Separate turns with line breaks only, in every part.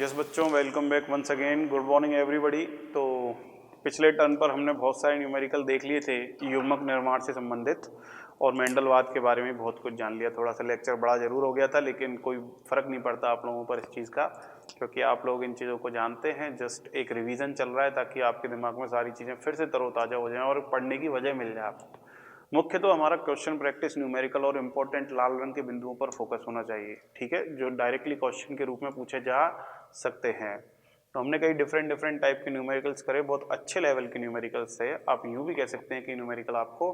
Yes बच्चों, welcome back once again. Good morning everybody. तो पिछले टर्न पर हमने बहुत सारे न्यूमेरिकल देख लिए थे युग्मक निर्माण से संबंधित, और मेंडलवाद के बारे में बहुत कुछ जान लिया। थोड़ा सा लेक्चर बड़ा जरूर हो गया था, लेकिन कोई फ़र्क नहीं पड़ता आप लोगों पर इस चीज़ का, क्योंकि आप लोग इन चीज़ों को जानते हैं। जस्ट एक रिवीजन चल रहा है ताकि आपके दिमाग में सारी चीज़ें फिर से तरोताज़ा हो जाएं और पढ़ने की वजह मिल जाए आपको। मुख्य तो हमारा क्वेश्चन प्रैक्टिस न्यूमेरिकल और इंपॉर्टेंट लाल रंग के बिंदुओं पर फोकस होना चाहिए, ठीक है, जो डायरेक्टली क्वेश्चन के रूप में पूछे जा सकते हैं। तो हमने कई डिफरेंट टाइप के न्यूमेरिकल्स करे, बहुत अच्छे लेवल के न्यूमेरिकल्स थे। आप यूँ भी कह सकते हैं कि न्यूमेरिकल आपको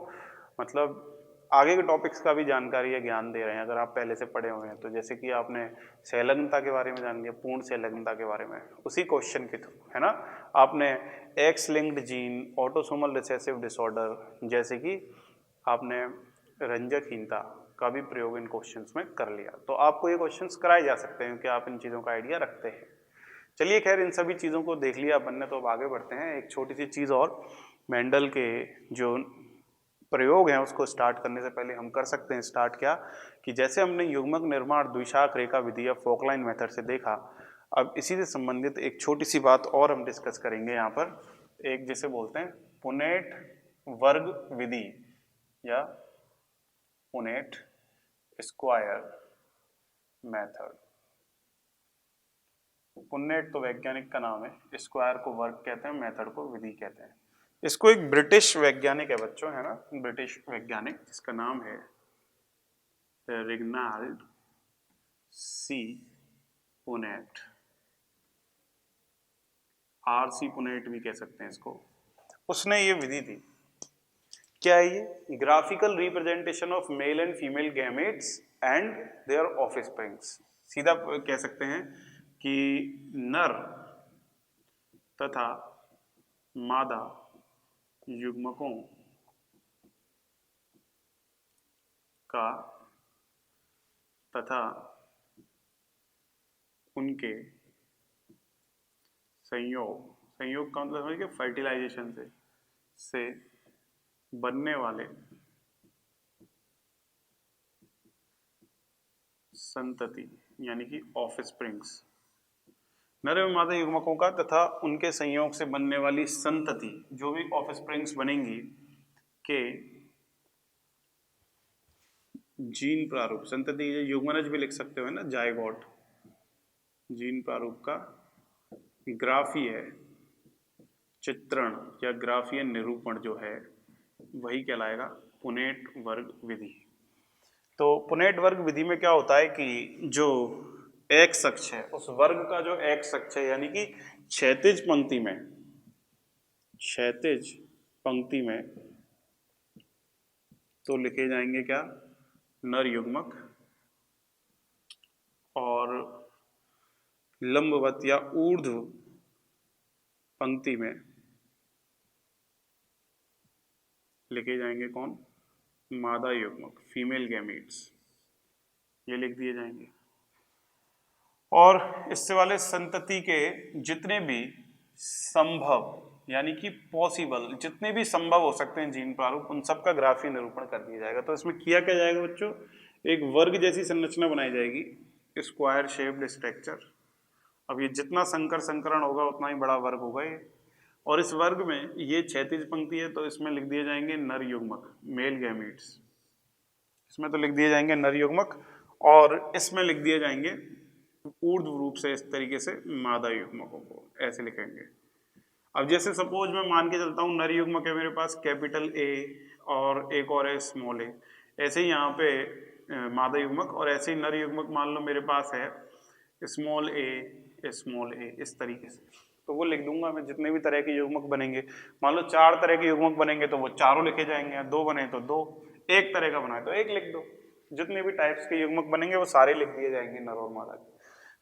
मतलब आगे के टॉपिक्स का भी जानकारी या ज्ञान दे रहे हैं अगर आप पहले से पढ़े हुए हैं तो। जैसे कि आपने संलग्नता के बारे में जान लिया, पूर्ण संलग्नता के बारे में उसी क्वेश्चन के थ्रू, है ना। आपने x linked gene, autosomal recessive disorder, जैसे कि आपने रंजकहीनता का भी प्रयोग इन क्वेश्चंस में कर लिया। तो आपको ये क्वेश्चंस कराए जा सकते हैं कि आप इन चीज़ों का आइडिया रखते हैं। चलिए खैर, इन सभी चीज़ों को देख लिया अपन ने, तो अब आगे बढ़ते हैं। एक छोटी सी चीज़ और, मेंडल के जो प्रयोग हैं उसको स्टार्ट करने से पहले हम कर सकते हैं स्टार्ट क्या, कि जैसे हमने युग्मक निर्माण द्विशाख रेखा विधि या फोकलाइन मेथड से देखा, अब इसी से संबंधित एक छोटी सी बात और हम डिस्कस करेंगे यहाँ पर। एक जिसे बोलते हैं पुनेट वर्ग विधि या पुनेट स्क्वायर मेथड। पुनेट तो वैज्ञानिक का नाम है, स्क्वायर को वर्ग कहते हैं, मेथड को विधि कहते हैं। इसको एक ब्रिटिश वैज्ञानिक है बच्चों, है ना, ब्रिटिश वैज्ञानिक जिसका नाम है रेगनाल्ड सी पुनेट, आरसी पुनेट भी कह सकते हैं इसको। उसने ये विधि दी। क्या है ये? Graphical representation of male and female gametes and their offsprings. सीधा कह सकते हैं कि नर तथा मादा युग्मकों का तथा उनके संयोग का मतलब है कि फर्टिलाइजेशन से बनने वाले संतति यानी कि ऑफस्प्रिंग्स, नर एवं मादा युग्मकों का तथा उनके संयोग से बनने वाली संतति, जो भी ऑफस्प्रिंग्स बनेंगी के जीन प्रारूप, संतति युग्मनज भी लिख सकते हो ना, जायगोट, जीन प्रारूप का ग्राफीय चित्रण या ग्राफीय निरूपण जो है वही कहलाएगा पुनेट वर्ग विधि। तो पुनेट वर्ग विधि में क्या होता है कि जो एक्स अक्ष है, उस वर्ग का जो एक्स अक्ष है, यानी कि क्षैतिज पंक्ति में तो लिखे जाएंगे क्या? नर युग्मक, और लंबवत या ऊर्ध्व पंक्ति में लिखे जाएंगे कौन? मादा युग्मक, फीमेल गैमीट्स, ये लिख दिए जाएंगे। और इससे वाले संतति के जितने भी संभव यानी कि पॉसिबल, जितने भी संभव हो सकते हैं जीन प्रारूप, उन सब का ग्राफीय निरूपण कर दिया जाएगा। तो इसमें किया क्या जाएगा बच्चों? एक वर्ग जैसी संरचना बनाई जाएगी, स्क्वायर शेप्ड स्ट्रक्चर। अब ये जितना संकरण होगा उतना ही बड़ा वर्ग होगा ये, और इस वर्ग में ये क्षैतिज पंक्ति है तो इसमें लिख दिए जाएंगे नर युग्मक, मेल गैमीट्स, इसमें तो लिख दिए जाएंगे नर युग्मक, और इसमें लिख दिए जाएंगे ऊर्ध्व रूप से इस तरीके से मादा युग्मकों को, ऐसे लिखेंगे। अब जैसे सपोज मैं मान के चलता हूँ नर युग्मक है मेरे पास कैपिटल ए और एक और है स्मॉल ए, ऐसे ही यहाँ पे मादा युग्मक, और ऐसे ही नर युग्मक मान लो मेरे पास है स्मॉल ए, इस तरीके से, तो वो लिख दूंगा मैं। जितने भी तरह के युग्मक बनेंगे, मान लो 4 तरह के युग्मक बनेंगे तो वो चारों लिखे जाएंगे, 2 बने तो 2, एक तरह का बना है तो एक लिख दो। जितने भी टाइप्स के युग्मक बनेंगे वो सारे लिख दिए जाएंगे नर और मादा के।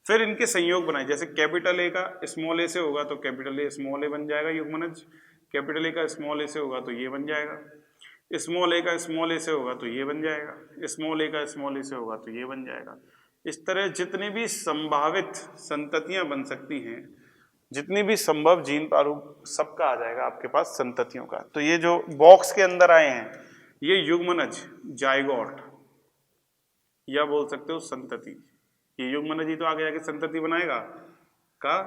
फिर इनके संयोग बनाए, जैसे कैपिटल ए का स्मॉल ए से होगा तो कैपिटल ए स्मॉल ए बन जाएगा युग्मनज, कैपिटल ए का स्मॉल ए से होगा तो ये बन जाएगा, स्मॉल ए का स्मॉल ए से होगा तो ये बन जाएगा, स्मॉल ए का स्मॉल ए से होगा तो ये बन जाएगा। इस तरह जितनी भी संभावित संततियां बन सकती हैं, जितनी भी संभव जीन प्रारूप, सबका आ जाएगा आपके पास संततियों का। तो ये जो बॉक्स के अंदर आए हैं ये युग्मनज, जायगोट, या बोल सकते हो संतति, ये युग्मनज ही तो आगे जाके संतति बनाएगा। का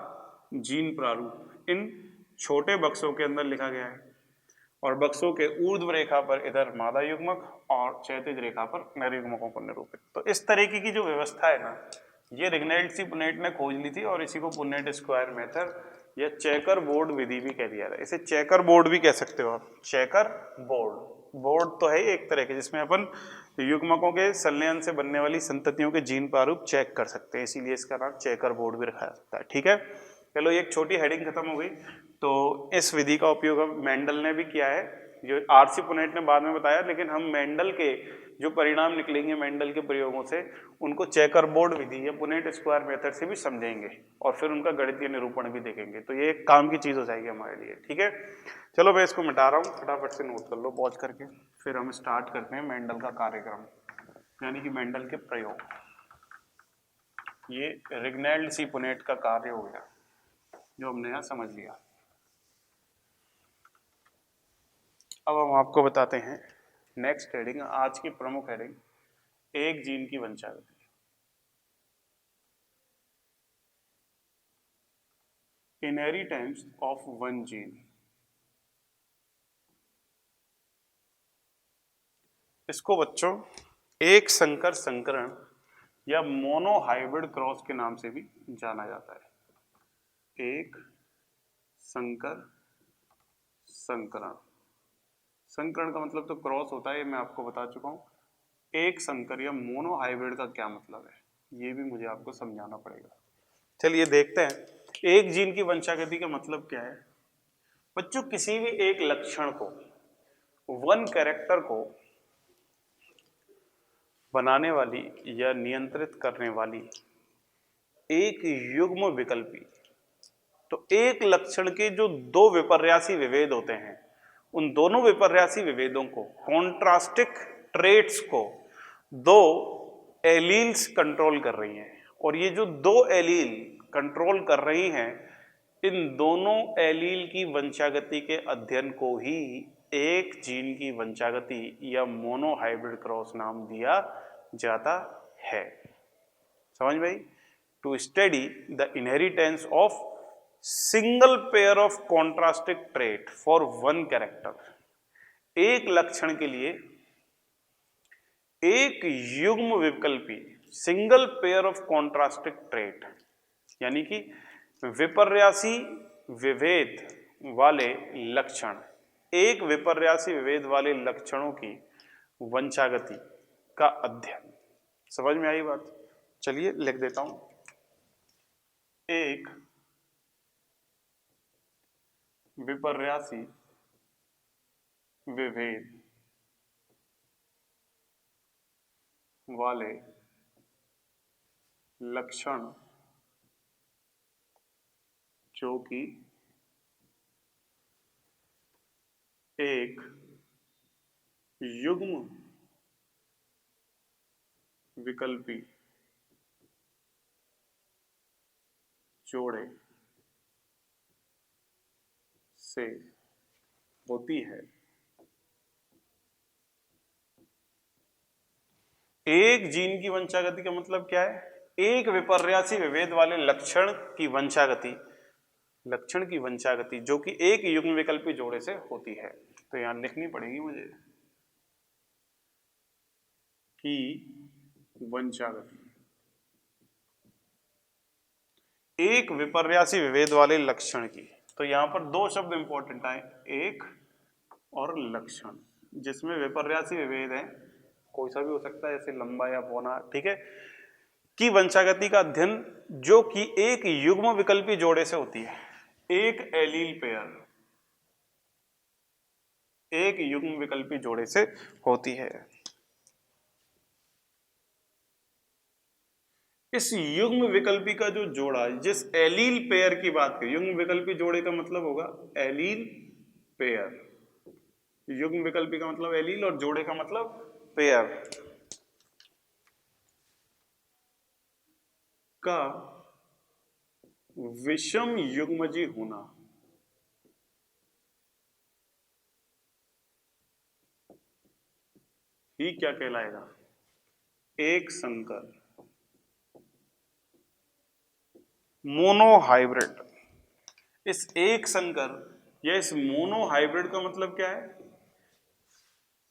जीन प्रारूप इन छोटे बक्सों के अंदर लिखा गया है और बक्सों के ऊर्ध्व रेखा पर इधर मादा युग्मक और क्षैतिज रेखा पर नर युग्मकों को निरूपित। तो इस तरीके की जो व्यवस्था है ना, ये रिग्नाल्ड-पुन्नेट ने खोज ली थी और इसी को पुन्नेट स्क्वायर मेथड या चेकर बोर्ड विधि भी कह दिया था। इसे चेकर बोर्ड भी कह सकते हो आप, चेकर बोर्ड तो है एक तरह के जिसमें अपन युग्मकों के संलयन से बनने वाली संततियों के जीन प्रारूप चेक कर सकते हैं, इसीलिए इसका नाम चेकर बोर्ड भी रखा जाता है। ठीक है, चलो एक छोटी हेडिंग खत्म हो गई। तो इस विधि का उपयोग अब मेंडल ने भी किया है, जो आरसी पुन्नेट ने बाद में बताया, लेकिन हम मेंडल के जो परिणाम निकलेंगे मेंडल के प्रयोगों से उनको चेकर बोर्ड विधि या पुन्नेट स्क्वायर मेथड से भी समझेंगे और फिर उनका गणितीय निरूपण भी देखेंगे। तो ये एक काम की चीज हो जाएगी हमारे लिए। ठीक है, चलो मैं इसको मिटा रहा हूँ, फटाफट से नोट कर लो पॉज करके, फिर हम स्टार्ट करते हैं मेंडल का कार्यक्रम यानी कि मेंडल के प्रयोग। ये रिग्नाल्ड-पुन्नेट का कार्य हो गया जो हमने यहाँ समझ लिया। अब हम आपको बताते हैं नेक्स्ट हेडिंग, आज की प्रमुख हेडिंग, एक जीन की वंशागति। Inheritance of one gene. इसको बच्चों एक संकर संकरण या मोनोहाइब्रिड क्रॉस के नाम से भी जाना जाता है। एक संकर संकरण, संकरण का मतलब तो क्रॉस होता है, ये मैं आपको बता चुका हूं। एक संकर या मोनोहाइब्रिड का क्या मतलब है ये भी मुझे आपको समझाना पड़ेगा। चलिए देखते हैं एक जीन की वंशागति का मतलब क्या है। बच्चों किसी भी एक लक्षण को, वन कैरेक्टर को बनाने वाली या नियंत्रित करने वाली एक युग्म विकल्पी, तो एक लक्षण के जो दो विपर्यासी विभेद होते हैं उन दोनों विपर्यासी विभेदों को, कॉन्ट्रास्टिक ट्रेट्स को दो एलील्स कंट्रोल कर रही हैं और ये जो दो एलील कंट्रोल कर रही हैं इन दोनों एलील की वंशागति के अध्ययन को ही एक जीन की वंशागति या मोनोहाइब्रिड क्रॉस नाम दिया जाता है। समझ भाई? To study the inheritance of single pair of contrasting trait for one character. एक लक्षण के लिए एक युग्म विकल्पी, single pair of contrasting trait यानी कि विपर्यासी विभेद वाले लक्षण, एक विपर्यासी विभेद वाले लक्षणों की वंशागति का अध्ययन। समझ में आई बात? चलिए लिख देता हूं। एक विपर्यासी विभेद वाले लक्षण जो कि एक युग्म विकल्पी जोड़े से होती है। एक जीन की वंशागति का मतलब क्या है? एक विपर्यासी विभेद वाले लक्षण की वंशागति, लक्षण की वंशागति जो कि एक युग्म विकल्पी जोड़े से होती है। तो यहां लिखनी पड़ेगी मुझे कि वंशागति एक विपर्यासी विभेद वाले लक्षण की। तो यहां पर दो शब्द इंपॉर्टेंट आए, एक और लक्षण, जिसमें विपर्यासी विभेद है, कोई सा भी हो सकता है जैसे लंबा या पौना, ठीक है, की वंशागति का अध्ययन जो कि एक युग्म विकल्पी जोड़े से होती है। एक एलील पेयर एक युग्म विकल्पी जोड़े से होती है। इस युग्म विकल्पी का जो जोड़ा, जिस एलील पेयर की बात करें, युग्म विकल्पी जोड़े का मतलब होगा एलील पेयर। युग्म विकल्पी का मतलब एलील और जोड़े का मतलब पेयर का विषम युग्मजी होना ही क्या कहलाएगा? एक संकर मोनोहाइब्रिड। इस एक संकर या इस मोनोहाइब्रिड का मतलब क्या है?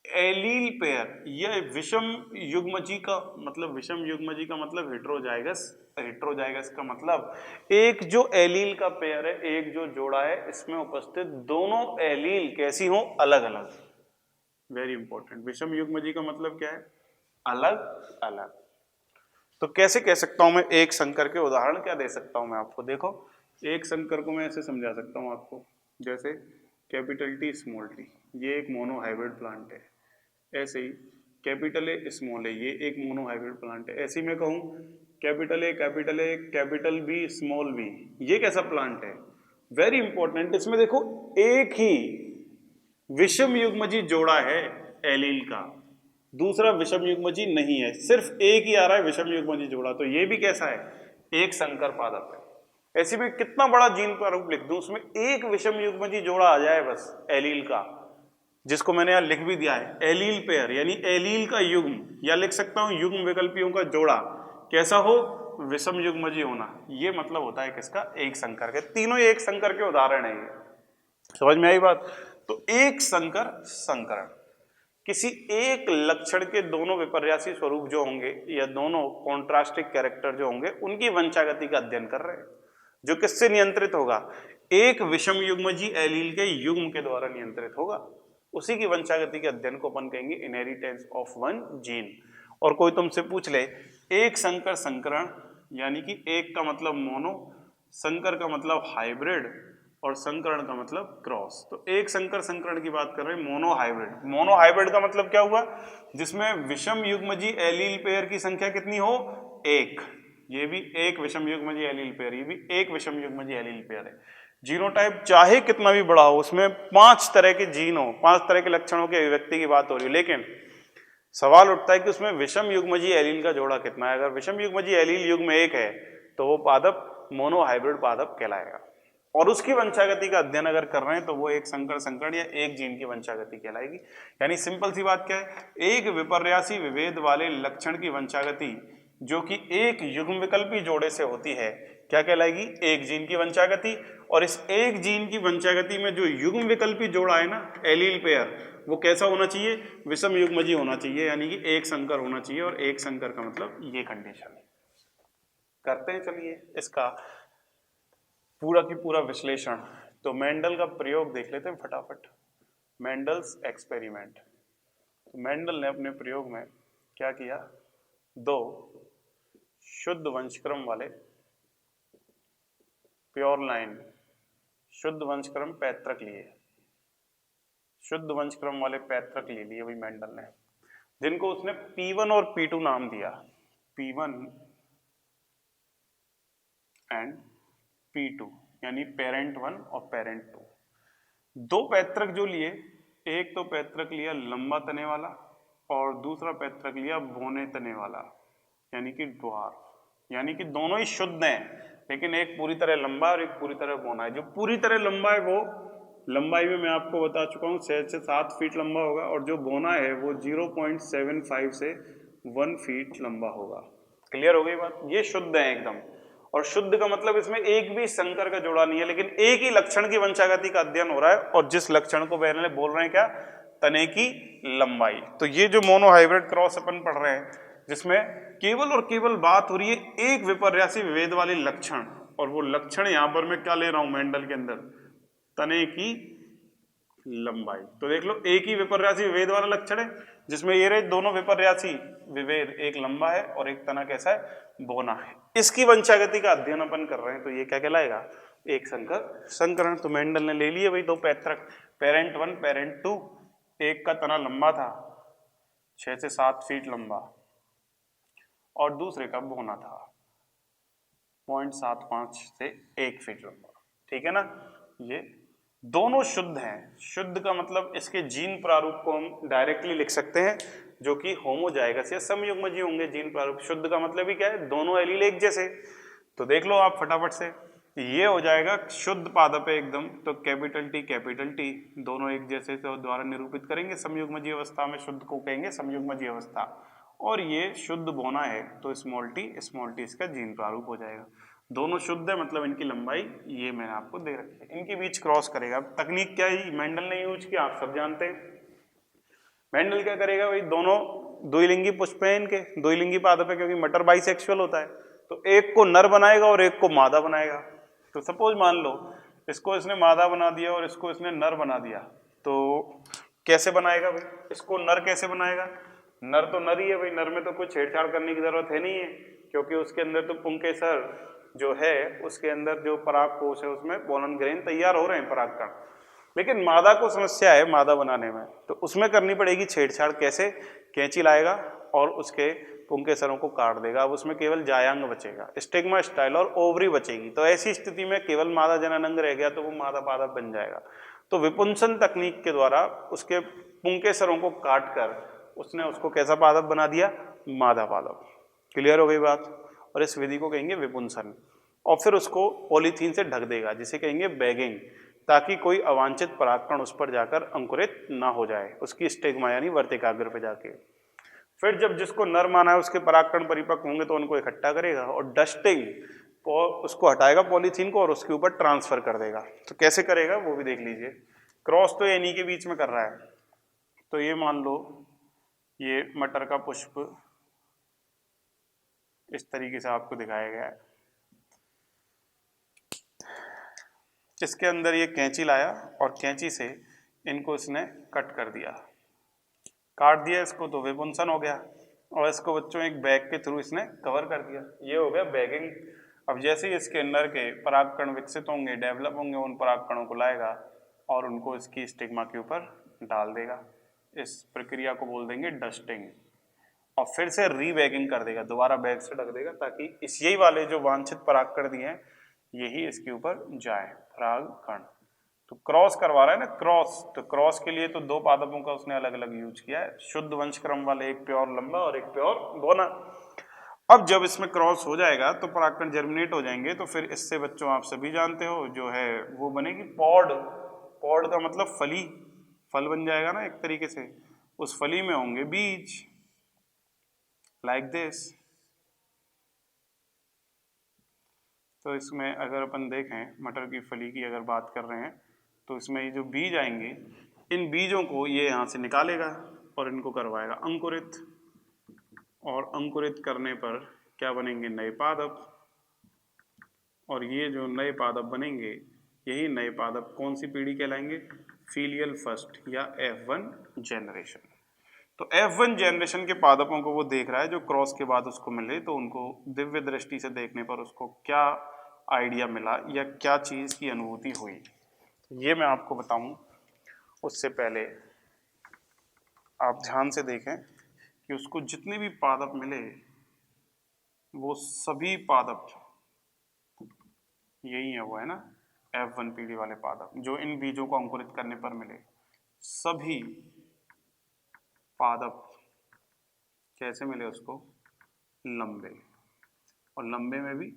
एलील पेयर या विषम युग्मजी का मतलब, विषम युग्मजी का मतलब हेट्रोजाइगस। हेट्रोजाइगस का मतलब एक जो एलील का पेयर है, एक जो जोड़ा है, इसमें उपस्थित दोनों एलील कैसी हो? अलग अलग। Very important. विषम युग्मजी का मतलब क्या है? अलग अलग। तो कैसे कह सकता हूं मैं? एक संकर के उदाहरण क्या दे सकता हूं मैं आपको? देखो, एक संकर को मैं ऐसे समझा सकता हूं आपको, जैसे कैपिटल टी स्मॉल टी, ये एक मोनोहाइब्रिड प्लांट है। ऐसे ही कैपिटल ए स्मॉल ए, ये एक मोनोहाइब्रिड प्लांट है। ऐसे ही मैं कहूं capital A capital B small B, ये कैसा प्लांट है? Very important. इसमें देखो, एक ही विषम युग्मजी जोड़ा है एलील का, दूसरा विषम युग्मजी नहीं है, सिर्फ एक ही आ रहा है विषम युग्मजी जोड़ा। तो ये भी कैसा है? एक संकर पादप है। ऐसे में कितना बड़ा जीन प्रारूप लिख दूं, उसमें एक विषम युग्मजी जोड़ा आ जाए बस एलील का, जिसको मैंने यहां लिख भी दिया है, एलील पेयर, यानी एलील का युग्म, या लिख सकता हूं युग्म विकल्पियों का जोड़ा कैसा हो? विषम युग्मजी होना। ये मतलब होता है किसका? एक संकर के। तीनों एक संकर के उदाहरण है ये। समझ में आई बात? तो एक संकर संकरण किसी एक लक्षण के दोनों विपर्यासी स्वरूप जो होंगे या दोनों कॉन्ट्रास्टिक कैरेक्टर जो होंगे, उनकी वंशागति का अध्ययन कर रहे हैं, जो किससे नियंत्रित होगा? एक विषम युग्मजी एलील के युग्म के द्वारा नियंत्रित होगा। उसी की वंशागति के अध्ययन को अपन कहेंगे इनहेरिटेंस ऑफ वन जीन। और कोई तुमसे पूछ ले, एक संकर संकरण, यानी कि एक का मतलब मोनो, संकर का मतलब हाइब्रिड, और संकरण का मतलब क्रॉस। तो एक संकर संकरण की बात कर रहे हैं, मोनोहाइब्रिड। मोनोहाइब्रिड का मतलब क्या हुआ? जिसमें विषम युग्मजी एलील पेयर की संख्या कितनी हो? एक। ये भी एक विषम युग्मजी एलील पेयर, ये भी एक विषम युग्मजी एलील पेयर है। जीनोटाइप चाहे कितना भी बड़ा हो, उसमें 5 तरह के जीन हो, 5 तरह के लक्षणों की अभिव्यक्ति की बात हो रही है, लेकिन सवाल उठता है कि उसमें विषम युग्मजी एलील का जोड़ा कितना है। अगर विषम युग्मजी एलील युग्म 1 है तो वो पादप मोनोहाइब्रिड पादप कहलाएगा। और उसकी वंशागति का अध्ययन अगर कर रहे हैं तो वो एक संकर संकरण या एक जीन की वंशागति कहलाएगी। यानी सिंपल सी बात क्या है? एक विपर्यासी विभेद वाले लक्षण की वंशागति जो कि एक युग्म विकल्पी जोड़े से होती है, क्या कहलाएगी? एक जीन की वंशागति। और इस एक जीन की वंशागति में जो युग्म विकल्पी जोड़ा है ना, एलील पेयर, वो कैसा होना चाहिए? विषम युग्मजी होना चाहिए, यानी कि एक संकर होना चाहिए। और एक संकर का मतलब ये कंडीशन है। करते हैं चलिए इसका पूरा की पूरा विश्लेषण। तो मेंडल का प्रयोग देख लेते हैं फटाफट। Mendel's experiment. तो मेंडल ने अपने प्रयोग में क्या किया? 2 शुद्ध वंशक्रम वाले प्योर लाइन शुद्ध वंशक्रम पैतृक लिए, शुद्ध वंशक्रम वाले पैतृक ले लिए वही मेंडल ने, जिनको उसने P1 और P2 नाम दिया। P1 एंड P2, यानी पेरेंट 1 और पेरेंट 2। 2 पैतृक जो लिए, एक तो पैतृक लिया लंबा तने वाला और दूसरा पैतृक लिया बोने तने वाला, यानी कि ड्वार्फ। यानी कि दोनों ही शुद्ध हैं, लेकिन एक पूरी तरह लंबा और एक पूरी तरह बोना है। जो पूरी तरह लंबा है वो लंबाई में मैं आपको बता चुका हूँ 6 से 7 फीट लंबा होगा, और जो बोना है वो 0.75 से 1 फीट लंबा होगा। क्लियर हो गई बात? ये शुद्ध है एकदम। और शुद्ध का मतलब इसमें एक भी संकर का जोड़ा नहीं है, लेकिन एक ही लक्षण की वंशागति का अध्ययन हो रहा है, और जिस लक्षण को पहले बोल रहे हैं क्या? तने की लंबाई। तो ये जो मोनोहाइब्रिड क्रॉस अपन पढ़ रहे हैं, जिसमें केवल और केवल बात हो रही है एक विपर्यासी विभेद वाले लक्षण, और वो लक्षण यहां पर मैं क्या ले रहा हूं मेंडल के अंदर? तने की लंबाई। तो देख लो, एक ही विपर्यासी विभेद वाला लक्षण है, जिसमें ये रहे दोनों विपर्यासी विभेद, एक लंबा है और एक तना कैसा है? बोना है। इसकी वंशागति का अध्ययन अपन कर रहे हैं, तो ये क्या कहलाएगा? एक संकर संकरण। तो मेंडल ने ले लिए वही 2 पैतृक, पेरेंट 1 पेरेंट 2। एक का तना लंबा था 6 से 7 फीट लंबा, और दूसरे का बोना था 0.75 से 1 फीट लंबा। ठीक है ना? ये दोनों शुद्ध हैं। शुद्ध का मतलब इसके जीन प्रारूप को हम डायरेक्टली लिख सकते हैं, जो कि होमोजाइगस या समयुग्मजी होंगे जीन प्रारूप। शुद्ध का मतलब ही क्या है? दोनों एलील एक जैसे। तो देख लो आप फटाफट से, ये हो जाएगा शुद्ध पादप है एकदम। तो कैपिटल टी दोनों एक जैसे से द्वारा निरूपित करेंगे समयुग्मजी अवस्था में, शुद्ध को कहेंगे समयुग्मजी अवस्था। और ये शुद्ध बोना है, तो स्मॉल टी इसका जीन प्रारूप हो जाएगा। दोनों शुद्ध है मतलब इनकी लंबाई ये मैंने आपको दे रखी है, इनके बीच क्रॉस करेगा। तकनीक क्या है, मेंडल ने यूज किया, आप सब जानते हैं। मेंडल क्या करेगा भाई, दोनों द्विलिंगी पुष्प है इनके, द्विलिंगी पादप है क्योंकि मटर बाइसेक्सुअल होता है, तो एक को नर बनाएगा और एक को मादा बनाएगा। तो सपोज मान लो इसको इसने मादा बना दिया और इसको इसने नर बना दिया, तो कैसे बनाएगा भाई, इसको नर कैसे बनाएगा, नर तो नर ही है भाई, नर में तो कुछ छेड़छाड़ करने की जरूरत है नहीं है, क्योंकि उसके अंदर तो पुंकेसर जो है उसके अंदर जो पराग कोश है उसमें पोलन ग्रेन तैयार हो रहे हैं परागकण। लेकिन मादा को समस्या है मादा बनाने में, तो उसमें करनी पड़ेगी छेड़छाड़। कैसे, कैंची लाएगा और उसके पुंकेसरों को काट देगा, अब उसमें केवल जायांग बचेगा, स्टिग्मा स्टाइल और ओवरी बचेगी। तो ऐसी स्थिति में केवल मादा जननांग रह गया तो वो मादा पादप बन जाएगा। तो विपुंसन तकनीक के द्वारा उसके पुंकेसरों को काट कर उसने उसको कैसा पादप बना दिया, मादा पादप। क्लियर हो गई बात। और इस विधि को कहेंगे विपुंसन। और फिर उसको पॉलीथीन से ढक देगा जिसे कहेंगे बैगिंग, ताकि कोई अवांछित परागकण उस पर जाकर अंकुरित ना हो जाए उसकी स्टिग्मा यानी वर्तिकाग्र पे जाके। फिर जब जिसको नर माना है उसके परागकण परिपक्व होंगे तो उनको इकट्ठा करेगा और डस्टिंग उसको हटाएगा पॉलीथीन को और उसके ऊपर ट्रांसफर कर देगा। तो कैसे करेगा वो भी देख लीजिए। क्रॉस तो इन्हीं के बीच में कर रहा है, तो ये मान लो ये मटर का पुष्प इस तरीके से आपको दिखाया गया है, इसके अंदर ये कैंची लाया और कैंची से इनको इसने कट कर दिया, काट दिया इसको, तो विपुंसन हो गया। और इसको बच्चों एक बैग के थ्रू इसने कवर कर दिया, ये हो गया बैगिंग। अब जैसे ही इसके अंदर के परागकण विकसित होंगे, डेवलप होंगे, उन परागकणों को लाएगा और उनको इसकी स्टिग्मा के ऊपर डाल देगा। इस प्रक्रिया को बोल देंगे डस्टिंग। और फिर से रीबैगिंग कर देगा, दोबारा बैग से ढक देगा ताकि इस यही वाले जो वांछित परागकण दिए हैं यही इसके ऊपर जाए परागकण। तो क्रॉस करवा रहा है ना, क्रॉस, तो क्रॉस के लिए तो दो पादपों का उसने अलग अलग यूज किया है, शुद्ध वंश क्रम वाले, एक प्योर लंबा और एक प्योर बोना। अब जब इसमें क्रॉस हो जाएगा तो परागकण जर्मिनेट हो जाएंगे, तो फिर इससे बच्चों आप सभी जानते हो जो है वो बनेगी पॉड। पॉड का मतलब फली, फल बन जाएगा ना एक तरीके से, उस फली में होंगे बीज, लाइक दिस। तो इसमें अगर अपन देखें मटर की फली की अगर बात कर रहे हैं तो इसमें ये जो बीज आएंगे, इन बीजों को ये यहाँ से निकालेगा और इनको करवाएगा अंकुरित, और अंकुरित करने पर क्या बनेंगे, नए पादप। और ये जो नए पादप बनेंगे यही नए पादप कौन सी पीढ़ी कहलाएंगे, फीलियल फर्स्ट या F1 जनरेशन। तो F1 जनरेशन के पादपों को वो देख रहा है जो क्रॉस के बाद उसको मिले, तो उनको दिव्य दृष्टि से देखने पर उसको क्या आइडिया मिला या क्या चीज़ की अनुभूति हुई, ये मैं आपको बताऊं। उससे पहले आप ध्यान से देखें कि उसको जितने भी पादप मिले वो सभी पादप यही है, वो है ना F1 पीढ़ी वाले पादप जो इन बीजों को अंकुरित करने पर मिले। सभी पादप कैसे मिले उसको, लंबे, और लंबे में भी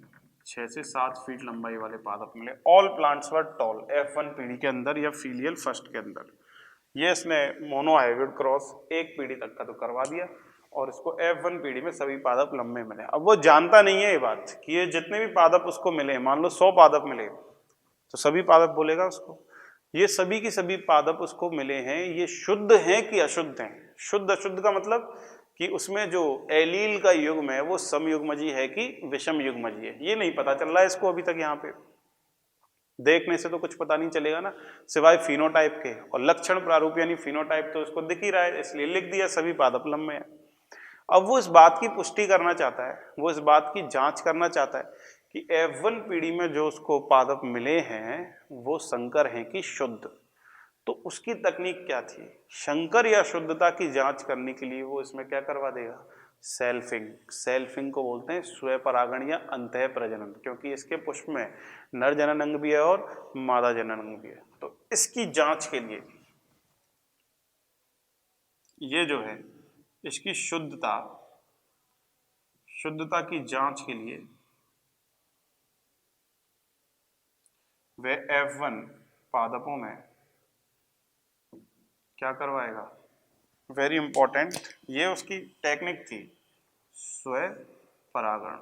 6 से 7 फीट लंबाई वाले पादप मिले। ऑल प्लांट्स वर टॉल, F1 पीढ़ी के अंदर या फीलियल फर्स्ट के अंदर। ये इसने मोनोहाइब्रिड क्रॉस एक पीढ़ी तक का तो करवा दिया और इसको F1 पीढ़ी में सभी पादप लंबे मिले। अब वो जानता नहीं है ये बात कि ये जितने भी पादप उसको मिले, मान लो 100 पादप मिले तो सभी पादप बोलेगा उसको, ये सभी की सभी पादप उसको मिले हैं, ये शुद्ध हैं कि अशुद्ध हैं। शुद्ध अशुद्ध का मतलब कि उसमें जो एलील का युग्म है वो समयुग्मजी है कि विषम युग्मजी है, ये नहीं पता चल रहा है इसको अभी तक। यहाँ पे देखने से तो कुछ पता नहीं चलेगा ना, सिवाय फिनोटाइप के, और लक्षण प्रारूप यानी फिनोटाइप तो उसको दिख ही रहा है, इसलिए लिख दिया सभी पादप लंबे हैं। अब वो इस बात की पुष्टि करना चाहता है, वो इस बात की जांच करना चाहता है कि F1 पीढ़ी में जो उसको पादप मिले हैं वो संकर हैं कि शुद्ध। तो उसकी तकनीक क्या थी, संकर या शुद्धता की जांच करने के लिए वो इसमें क्या करवा देगा, सेल्फिंग। सेल्फिंग को बोलते हैं स्वपरागण या अंतः प्रजनन, क्योंकि इसके पुष्प में नर जननांग भी है और मादा जननांग भी है। तो इसकी जांच के लिए ये जो है इसकी शुद्धता की जांच के लिए वे F1 पादपों में क्या करवाएगा, वेरी इंपॉर्टेंट, ये उसकी टेक्निक थी, स्वपरागण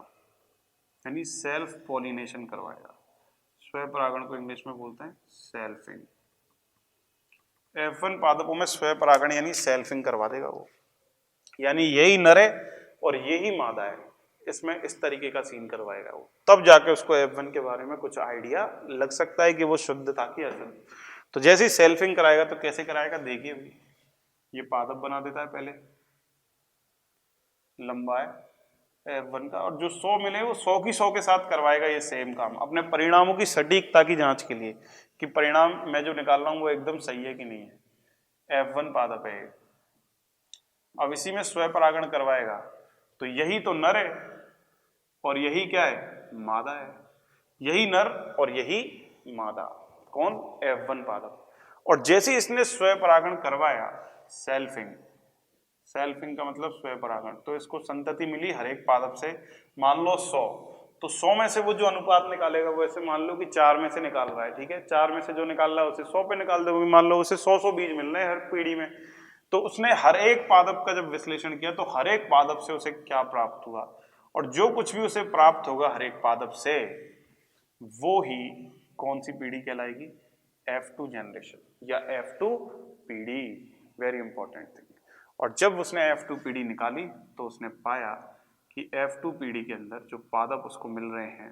यानी सेल्फ पॉलिनेशन करवाएगा। स्वयं परागण को इंग्लिश में बोलते हैं सेल्फिंग। F1 पादपों में स्वयं परागण यानी सेल्फिंग करवा देगा वो, यानी यही नर है और यही मादा है, इसमें इस तरीके का सीन करवाएगा वो, तब जाके उसको F1 के बारे में कुछ आइडिया लग सकता है कि वो शुद्ध था कि अशुद्ध। तो जैसे ही सेल्फिंग कराएगा तो कैसे कराएगा देखिए, ये पादप बना देता है पहले, लंबा है F1 का, और जो 100 मिले वो 100 की 100 के साथ करवाएगा ये सेम काम, अपने परिणामों की सटीकता की जांच के लिए कि परिणाम मैं जो निकाल रहा हूं वो एकदम सही है कि नहीं है। F1 पादप है। अब इसी में स्वयं परागण करवाएगा तो यही तो नर है और यही क्या है, मादा है, यही नर और यही मादा, कौन, F1 पादप। और जैसे इसने स्वयं परागण करवाया, सेल्फिंग, सेल्फिंग का मतलब स्वयं परागण, तो इसको संतति मिली हर एक पादप से, मान लो 100, तो 100 में से वो जो अनुपात निकालेगा वो ऐसे मान लो कि 4 में से निकाल रहा है, ठीक है, 4 में से जो निकाल रहा है उसे 100 पे निकाल दो, मान लो उसे 100 बीज मिल रहे हैं हर पीढ़ी में। तो उसने हर एक पादप का जब विश्लेषण किया तो हर एक पादप से उसे क्या प्राप्त हुआ, और जो कुछ भी उसे प्राप्त होगा हर एक पादप से, वो ही कौन सी पीढ़ी कहलाएगी, F2 जनरेशन या F2 पीढ़ी। Very important thing. और जब उसने F2 पीढ़ी निकाली तो उसने पाया कि F2 पीढ़ी के अंदर जो पादप उसको मिल रहे हैं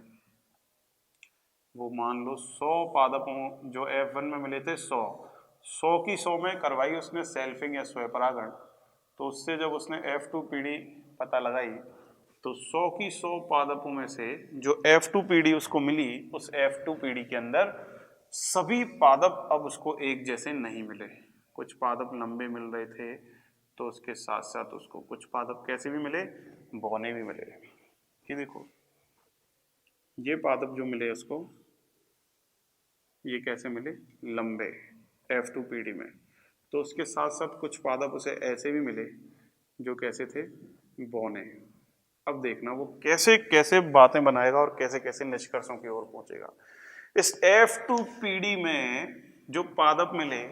वो मान लो 100 पादपों जो F1 में मिले थे 100 की 100 में करवाई उसने सेल्फिंग या स्वयं परागण, तो उससे जब उसने F2 पीढ़ी पता लगाई तो 100 की 100 पादपों में से जो F2 पीढ़ी उसको मिली, उस F2 पीढ़ी के अंदर सभी पादप अब उसको एक जैसे नहीं मिले, कुछ पादप लंबे मिल रहे थे तो उसके साथ साथ उसको कुछ पादप कैसे भी मिले, बौने भी मिले। ये देखो ये पादप जो मिले उसको, ये कैसे मिले, लंबे F2 पीढ़ी में, तो उसके साथ साथ कुछ पादप उसे ऐसे भी मिले जो कैसे थे, बौने। अब देखना वो कैसे कैसे बातें बनाएगा और कैसे कैसे निष्कर्षों की ओर पहुंचेगा। इस F2 पीढ़ी में जो पादप मिले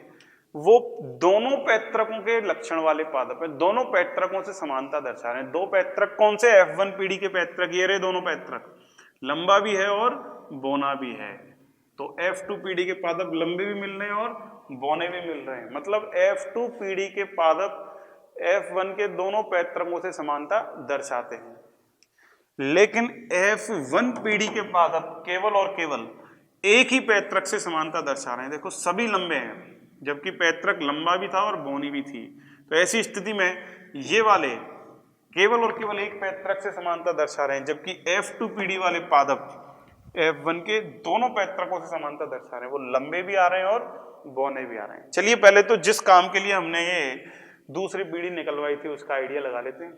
वो दोनों पैतृकों के लक्षण वाले पादप है, दोनों पैतृकों से समानता दर्शा रहे हैं। दो पैतृक कौन से, F1 पीढ़ी के पैतृक ये रहे दोनों पैतृक, लंबा भी है और बौना भी है। तो F2 पीढ़ी के पादप लंबे भी मिल रहे हैं और बौने भी मिल रहे हैं, मतलब F2 पीढ़ी के पादप F1 के दोनों पैतृकों से समानता दर्शाते हैं। लेकिन F1 पीढ़ी के पादप केवल और केवल एक ही पैतृक से समानता दर्शा रहे हैं। देखो सभी लंबे हैं जबकि पैतृक लंबा भी था और बौनी भी थी। तो ऐसी स्थिति में ये वाले केवल और केवल एक पैतृक से समानता दर्शा रहे हैं, जबकि F2 पीढ़ी वाले पादप F1 के दोनों पैतृकों से समानता दर्शा रहे हैं, वो लंबे भी आ रहे हैं और बौने भी आ रहे हैं। चलिए पहले तो जिस काम के लिए हमने ये दूसरी पीढ़ी निकलवाई थी उसका आइडिया लगा लेते हैं।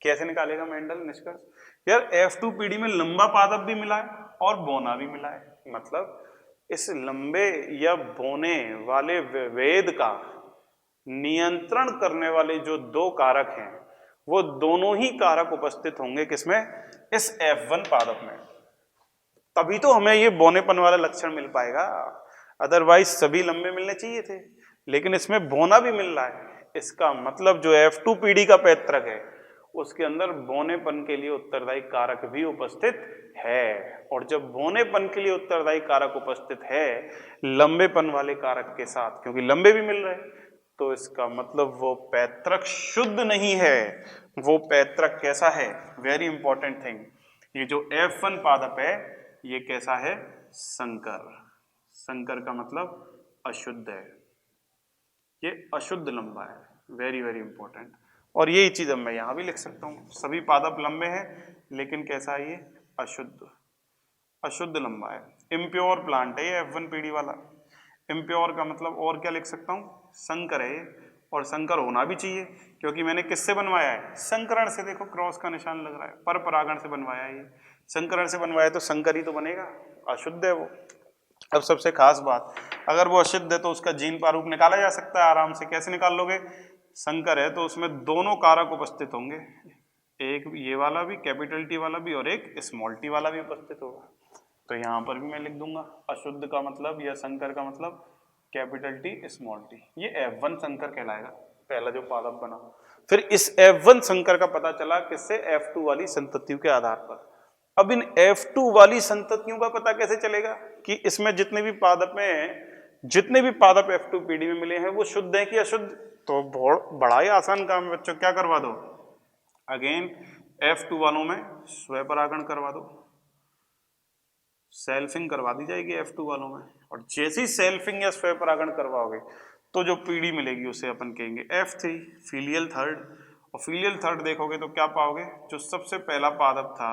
कैसे निकालेगा मेंडल निष्कर्ष, यार F2 पीढ़ी में लंबा पादप भी मिला है और बौना भी मिला है, मतलब इस लंबे या बौने वाले वेद का नियंत्रण करने वाले जो दो कारक हैं वो दोनों ही कारक उपस्थित होंगे किसमें, इस F1 पादप में, तभी तो हमें ये बौनेपन वाला लक्षण मिल पाएगा। अदरवाइज सभी लंबे मिलने चाहिए थे, लेकिन इसमें बौना भी मिल रहा है, इसका मतलब जो F2 पीढ़ी का पैतृक है उसके अंदर बौनेपन के लिए उत्तरदायी कारक भी उपस्थित है। और जब बौनेपन के लिए उत्तरदायी कारक उपस्थित है लंबेपन वाले कारक के साथ, क्योंकि लंबे भी मिल रहे हैं, तो इसका मतलब वो पैतृक शुद्ध नहीं है, वो पैतृक कैसा है, वेरी इंपॉर्टेंट थिंग, ये जो F1 पादप है ये कैसा है, संकर। संकर का मतलब अशुद्ध है, ये अशुद्ध लंबा है, वेरी वेरी इंपॉर्टेंट। और यही चीज अब मैं यहां भी लिख सकता हूं, सभी पादप लंबे हैं लेकिन कैसा है ये, अशुद्ध, अशुद्ध लंबा है। इम्प्योर प्लांट है ये F1 पीढ़ी वाला। इम्प्योर का मतलब और क्या लिख सकता हूं, संकर है, और संकर होना भी चाहिए क्योंकि मैंने किससे बनवाया है, संकरण से। देखो क्रॉस का निशान लग रहा है, पर परागण से बनवाया है, ये संकरण से बनवाया तो संकर ही तो बनेगा, अशुद्ध है वो। अब सबसे खास बात, अगर वो अशुद्ध है तो उसका जीन प्रारूप निकाला जा सकता है आराम से। कैसे निकाल लोगे, संकर है तो उसमें दोनों कारक उपस्थित होंगे, एक ये वाला भी कैपिटल टी वाला भी और एक स्मॉल टी वाला भी उपस्थित होगा। तो यहाँ पर भी मैं लिख दूंगा अशुद्ध का मतलब या संकर का मतलब कैपिटल टी स्मॉल टी, ये F1 संकर कहलाएगा, पहला जो पादप बना। फिर इस F1 संकर का पता चला किससे, F2 वाली संततियों के आधार पर। अब इन F2 वाली संततियों का पता कैसे चलेगा कि इसमें जितने भी पादप F2 पीढ़ी में मिले हैं वो शुद्ध है कि अशुद्ध? तो बड़ा ही आसान काम है बच्चों, क्या करवा दो, अगेन F2 वालों में स्वपरागण करवा दो, सेल्फिंग करवा दी जाएगी F2 वालों में, और जैसी सेल्फिंग या स्वपरागण करवाओगे तो जो पीढ़ी मिलेगी उसे अपन कहेंगे F3 फीलियल थर्ड। और फीलियल थर्ड देखोगे तो क्या पाओगे, जो सबसे पहला पादप था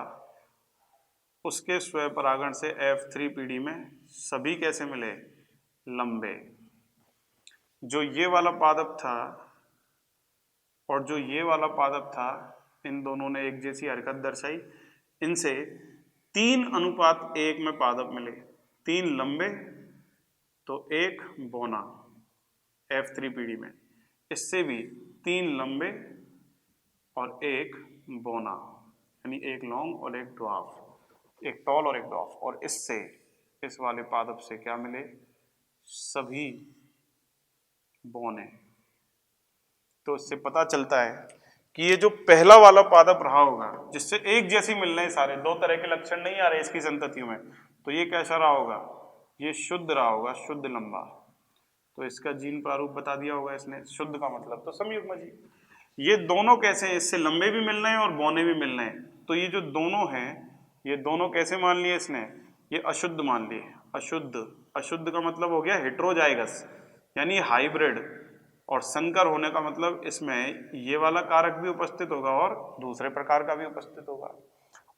उसके स्वपरागण से F3 पीढ़ी में सभी कैसे मिले, लंबे। जो ये वाला पादप था और जो ये वाला पादप था, इन दोनों ने एक जैसी हरकत दर्शाई, इनसे 3:1 में पादप मिले, 3 लंबे तो 1 बौना F3 पीढ़ी में, इससे भी 3 लंबे और 1 बौना, यानी 1 लॉन्ग और 1 ड्वार्फ, 1 टॉल और 1 ड्वार्फ। और इससे इस वाले पादप से क्या मिले, सभी बौने। तो इससे पता चलता है कि ये जो पहला वाला पादप रहा होगा जिससे एक जैसी मिल रहे हैं सारे, दो तरह के लक्षण नहीं आ रहे इसकी संततियों में, तो ये कैसा रहा होगा, ये शुद्ध रहा होगा, शुद्ध लंबा। तो इसका जीन प्रारूप बता दिया होगा इसने, शुद्ध का मतलब तो समयुग्मजी। ये दोनों कैसे हैं, इससे लंबे भी मिल रहे हैं और बौने भी मिल रहे हैं, तो ये जो दोनों हैं ये दोनों कैसे मान लिए इसने, ये अशुद्ध मान लिए। अशुद्ध, अशुद्ध का मतलब हो गया हेट्रोजाइगस यानी हाइब्रिड, और संकर होने का मतलब इसमें ये वाला कारक भी उपस्थित होगा और दूसरे प्रकार का भी उपस्थित होगा।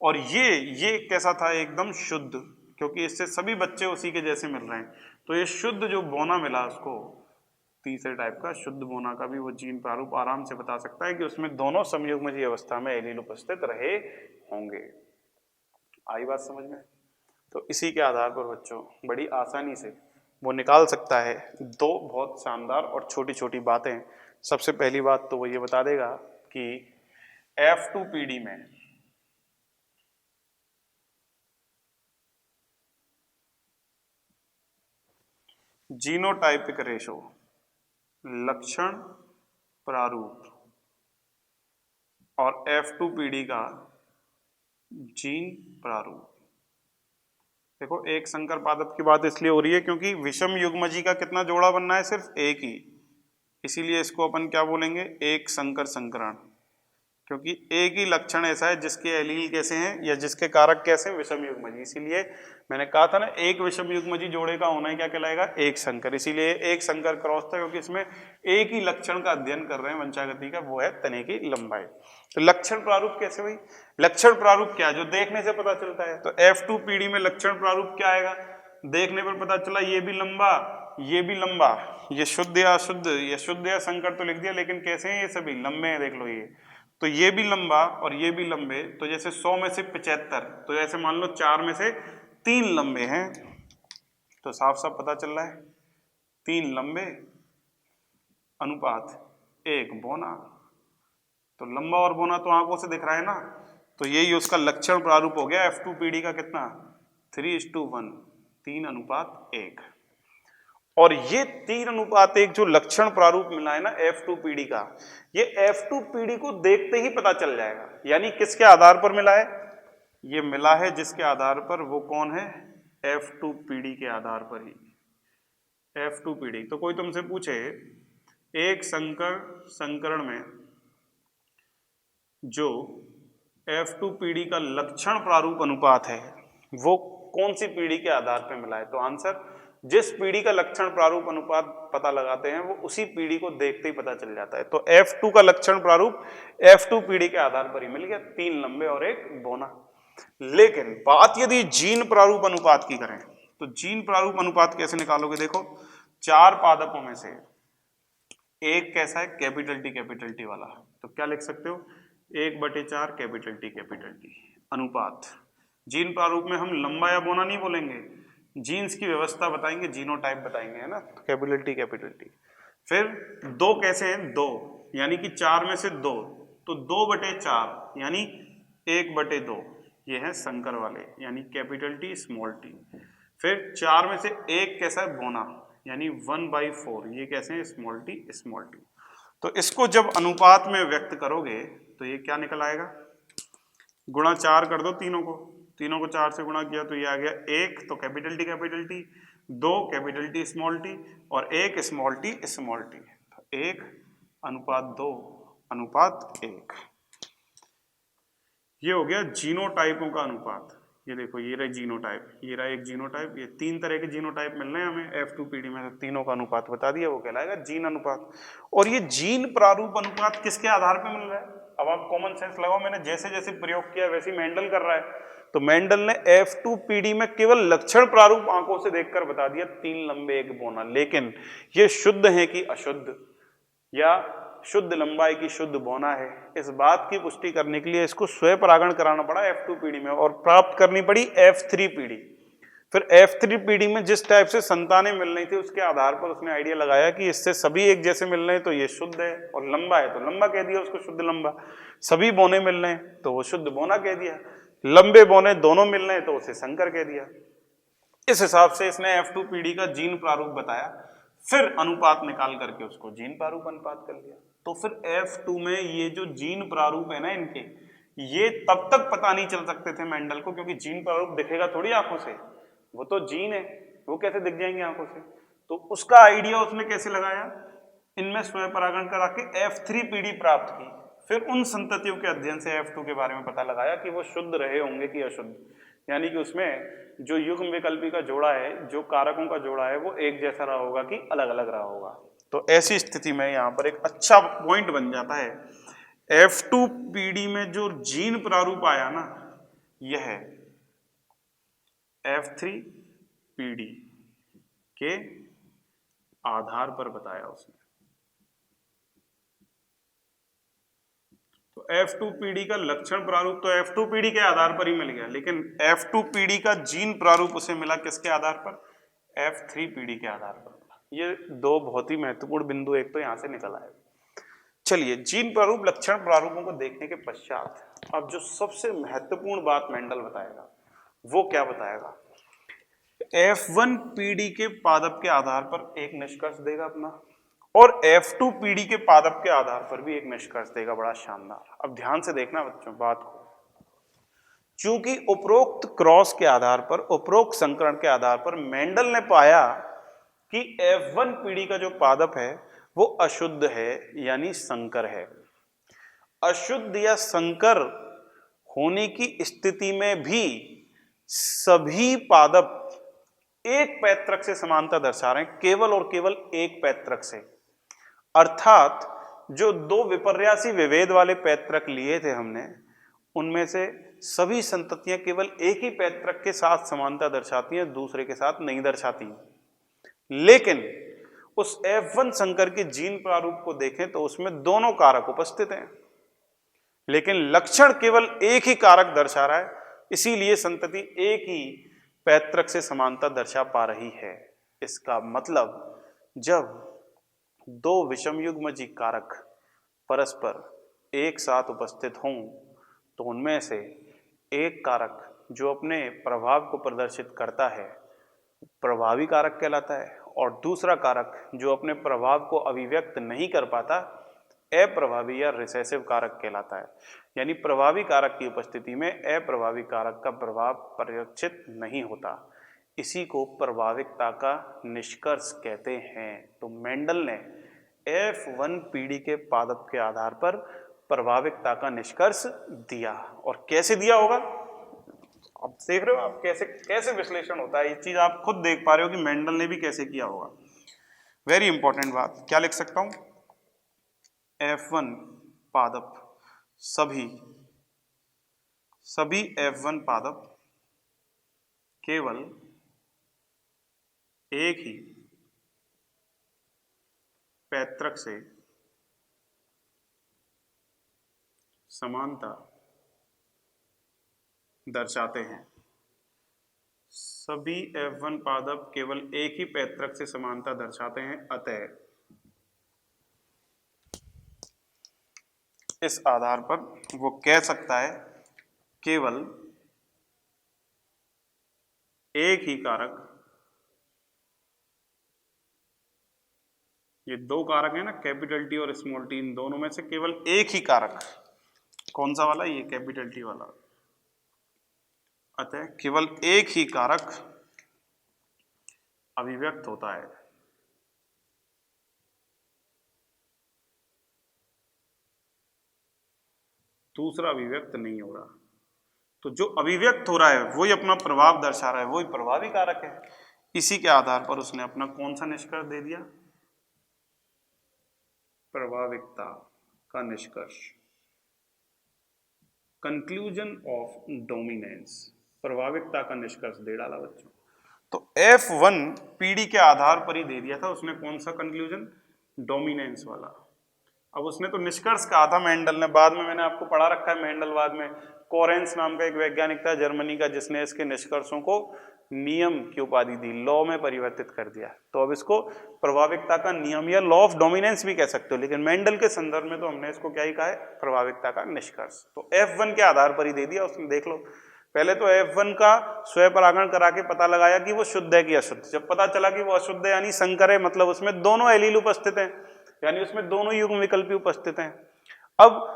और ये कैसा था, एकदम शुद्ध, क्योंकि इससे सभी बच्चे उसी के जैसे मिल रहे हैं। तो ये शुद्ध जो बोना मिला उसको, तीसरे टाइप का शुद्ध बोना का भी वो जीन प्रारूप आराम से बता सकता है कि उसमें दोनों समयुग्मजीय अवस्था में एलील उपस्थित रहे होंगे। आई बात समझ में? तो इसी के आधार पर बच्चों बड़ी आसानी से वो निकाल सकता है दो बहुत शानदार और छोटी छोटी बातें। सबसे पहली बात तो वो ये बता देगा कि F2 पीढ़ी में जीनोटाइपिक रेशो, लक्षण प्रारूप, और F2 पीढ़ी का जीन प्रारूप। देखो एक संकर पादप की बात इसलिए हो रही है क्योंकि विषम युग्मजी का कितना जोड़ा बनना है, सिर्फ एक ही, इसीलिए इसको अपन क्या बोलेंगे, एक संकर संकरण, क्योंकि एक ही लक्षण ऐसा है जिसके एलील कैसे हैं या जिसके कारक कैसे हैं, विषम युग्मजी। इसीलिए मैंने कहा था ना, एक विषम युग्मजी जोड़े का होना ही क्या कहलाएगा, एक संकर। इसीलिए एक संकर क्रॉस था क्योंकि इसमें एक ही लक्षण का अध्ययन कर रहे हैं वंशागति का, वो है तने की लंबाई। तो लक्षण प्रारूप कैसे भाई, लक्षण प्रारूप क्या, जो देखने से पता चलता है। तो F2 पीढ़ी में लक्षण प्रारूप क्या आएगा, देखने पर पता चला ये भी लंबा, ये भी लंबा, ये शुद्ध या अशुद्ध, ये शुद्ध या संकर तो लिख दिया, लेकिन कैसे हैं, ये सभी लंबे हैं, देख लो ये। तो ये भी लंबा और ये भी लंबे, तो जैसे 100 में से 75, तो ऐसे मान लो 4 में से 3 लंबे हैं, तो साफ साफ पता चल रहा है 3 लंबे अनुपात 1 बौना। तो लंबा और बौना तो आंखों से दिख रहा है ना, तो यही उसका लक्षण प्रारूप हो गया F2 पीढ़ी का, कितना, 3:1, 3:1। और ये 3:1 जो लक्षण प्रारूप मिला है ना F2 पीढ़ी का, ये F2 पीढ़ी को देखते ही पता चल जाएगा। यानी किसके आधार पर मिला है, ये मिला है जिसके आधार पर, वो कौन है, F2 पीढ़ी के आधार पर ही। F2 पीढ़ी, तो कोई तुमसे पूछे एक संकर संकरण में जो F2 पीढ़ी का लक्षण प्रारूप अनुपात है वो कौन सी पीढ़ी के आधार पर मिला है, तो आंसर, जिस पीढ़ी का लक्षण प्रारूप अनुपात पता लगाते हैं वो उसी पीढ़ी को देखते ही पता चल जाता है। तो F2 का लक्षण प्रारूप F2 पीढ़ी के आधार पर ही मिल गया, 3 लंबे और 1 बौना। लेकिन बात यदि जीन प्रारूप अनुपात की करें तो जीन प्रारूप अनुपात कैसे निकालोगे, देखो 4 पादपों में से एक कैसा है, कैपिटल टी वाला, तो क्या लिख सकते हो, 1/4 कैपिटल टी अनुपात। जीन प्रारूप में हम लंबा या बौना नहीं बोलेंगे, जीन्स की व्यवस्था बताएंगे, जीनोटाइप बताएंगे, है ना, कैपिटल टी। फिर 2 कैसे हैं, 2 यानी कि 4 में से 2, तो 2/4 यानी 1/2, ये है संकर वाले यानी कैपिटल टी स्मॉल टी। फिर 4 में से 1 कैसा है, बौना, यानी 1/4, ये कैसे हैं, स्मॉल टी। तो इसको जब अनुपात में व्यक्त करोगे तो ये क्या निकल आएगा, गुणा 4 कर दो तीनों को, तीनों को 4 से गुणा किया तो ये आ गया 1, तो capital T 2 capital T small T और 1 स्मॉल टी। 1 अनुपात 2 अनुपात 1। ये हो गया जीनोटाइपों का अनुपात। ये देखो ये रहा जीनोटाइप, ये रहा एक जीनोटाइप, ये 3 तरह के जीनोटाइप मिल रहे हैं हमें F2PD में, तीनों का अनुपात बता दिया, वो कहलाएगा जीन अनुपात। और ये जीन प्रारूप अनुपात किसके आधार पर मिल रहा है? अब आप कॉमन सेंस लगाओ, मैंने जैसे जैसे प्रयोग किया वैसे मेंडल कर रहा है। तो मेंडल ने F2PD में केवल लक्षण प्रारूप आंखों से देखकर बता दिया 3 लंबे 1 बौना, लेकिन ये शुद्ध है कि अशुद्ध, या शुद्ध लंबाई की शुद्ध बौना है, इस बात की पुष्टि करने के लिए इसको स्वयं परागण कराना पड़ा F2PD में और प्राप्त करनी पड़ी F3PD। फिर F3PD में जिस टाइप से संतानें मिल रही थी उसके आधार पर उसने आइडिया लगाया कि इससे सभी एक जैसे मिल रहे हैं तो ये शुद्ध है, और लंबा है तो लंबा कह दिया उसको शुद्ध लंबा, सभी बौने मिल रहे हैं तो वो शुद्ध बौना कह दिया, लंबे बौने दोनों मिल रहे हैं तो उसे संकर कह दिया। इस हिसाब से इसने F2PD का जीन प्रारूप बताया, फिर अनुपात निकाल करके उसको जीन प्रारूप अनुपात कर लिया। तो फिर F2 में ये जो जीन प्रारूप है ना इनके, ये तब तक पता नहीं चल सकते थे मेंडल को, क्योंकि जीन प्रारूप दिखेगा थोड़ी आंखों से, वो तो जीन है, वो कैसे दिख जाएंगे आंखों से? तो उसका आइडिया उसने कैसे लगाया, इनमें स्वयं परागण करा के F3PD प्राप्त की, फिर उन संततियों के अध्ययन से F2 के बारे में पता लगाया कि वो शुद्ध रहे होंगे कि अशुद्ध, यानी कि उसमें जो युग्म विकल्पी का जोड़ा है, जो कारकों का जोड़ा है, वो एक जैसा रहा होगा कि अलग अलग रहा होगा। तो ऐसी स्थिति में यहाँ पर एक अच्छा पॉइंट बन जाता है, F2PD में जो जीन प्रारूप आया ना, यह है F3PD के आधार पर बताया उसने। तो F2PD का लक्षण प्रारूप तो F2PD के आधार पर ही मिल गया, लेकिन F2PD का जीन प्रारूप उसे मिला किसके आधार पर? F3PD के आधार पर। ये दो बहुत ही महत्वपूर्ण बिंदु एक तो यहां से निकल आए। चलिए, जीन प्रारूप लक्षण प्रारूपों को देखने के पश्चात अब जो सबसे महत्वपूर्ण बात मेंडल बताएगा वो क्या बताएगा? F1PD के पादप के आधार पर एक निष्कर्ष देगा अपना, और F2PD के पादप के आधार पर भी एक निष्कर्ष देगा, बड़ा शानदार। अब ध्यान से देखना बच्चों बात को, चूंकि उपरोक्त क्रॉस के आधार पर, उपरोक्त संकरण के आधार पर मेंडल ने पाया कि F1PD का जो पादप है वो अशुद्ध है, यानी संकर है। अशुद्ध या संकर होने की स्थिति में भी सभी पादप एक पैतृक से समानता दर्शा रहे हैं, केवल और केवल एक पैतृक से। अर्थात जो दो विपर्यासी विभेद वाले पैतृक लिए थे हमने, उनमें से सभी संततियां केवल एक ही पैतृक के साथ समानता दर्शाती हैं, दूसरे के साथ नहीं दर्शाती। लेकिन उस F1 संकर के जीन प्रारूप को देखें तो उसमें दोनों कारक उपस्थित हैं, लेकिन लक्षण केवल एक ही कारक दर्शा रहा है, इसीलिए संतति एक ही पैतृक से समानता दर्शा पा रही है। इसका मतलब जब दो विषम युग्मजी कारक परस्पर एक साथ उपस्थित हों तो उनमें से एक कारक जो अपने प्रभाव को प्रदर्शित करता है प्रभावी कारक कहलाता है, और दूसरा कारक जो अपने प्रभाव को अभिव्यक्त नहीं कर पाता अप्रभावी या रिसेसिव कारक कहलाता है। यानी प्रभावी कारक की उपस्थिति में अप्रभावी कारक का प्रभाव परिलक्षित नहीं होता, इसी को प्रभाविकता का निष्कर्ष कहते हैं। तो मेंडल ने F1PD के पादप के आधार पर प्रभाविकता का निष्कर्ष दिया, और कैसे दिया होगा अब देख रहे हो आप, कैसे कैसे विश्लेषण होता है, ये चीज आप खुद देख पा रहे हो कि मेंडल ने भी कैसे किया होगा। वेरी इंपॉर्टेंट बात, क्या लिख सकता हूं? F1 पादप, सभी F1 पादप केवल एक ही पैतृक से समानता दर्शाते हैं। सभी F1 पादप केवल एक ही पैतृक से समानता दर्शाते हैं, अतः इस आधार पर वो कह सकता है केवल एक ही कारक, ये दो कारक है ना कैपिटल टी और स्मॉल टी, इन दोनों में से केवल एक ही कारक, कौन सा वाला? ये कैपिटल टी वाला, अतः केवल एक ही कारक अभिव्यक्त होता है। दूसरा अभिव्यक्त नहीं हो रहा। तो जो अभिव्यक्त हो रहा है वही अपना प्रभाव दर्शा रहा है, वही प्रभावी कारक है। इसी के आधार पर उसने अपना कौन सा निष्कर्ष दे दिया? प्रभाविकता का निष्कर्ष, कंक्लूजन ऑफ डोमिनेंस, प्रभाविकता का निष्कर्ष दे डाला बच्चों। तो F1 पीढ़ी के आधार पर ही दे दिया था उसने, कौन सा कंक्लूजन? डोमिनेंस वाला। अब उसने तो निष्कर्ष कहा था मेंडल ने, बाद में मैंने आपको पढ़ा रखा है मेंडल बाद में, कोरेंस नाम का एक वैज्ञानिक था जर्मनी का, जिसने इसके निष्कर्षों को नियम की उपाधि दी, लॉ में परिवर्तित कर दिया। तो अब इसको प्रभाविकता का नियम या लॉ ऑफ डोमिनेंस भी कह सकते हो, लेकिन मेंडल के संदर्भ में तो हमने इसको क्या ही कहा है? प्रभाविकता का निष्कर्ष। तो F1 के आधार पर ही दे दिया उसने। देख लो, पहले तो F1 का स्वयं करा के पता लगाया कि वो शुद्ध है कि अशुद्ध। जब पता चला कि वो अशुद्ध है यानी संकर है, मतलब उसमें दोनों एलील उपस्थित हैं, यानी उसमें दोनों युग्म विकल्पी उपस्थित हैं। अब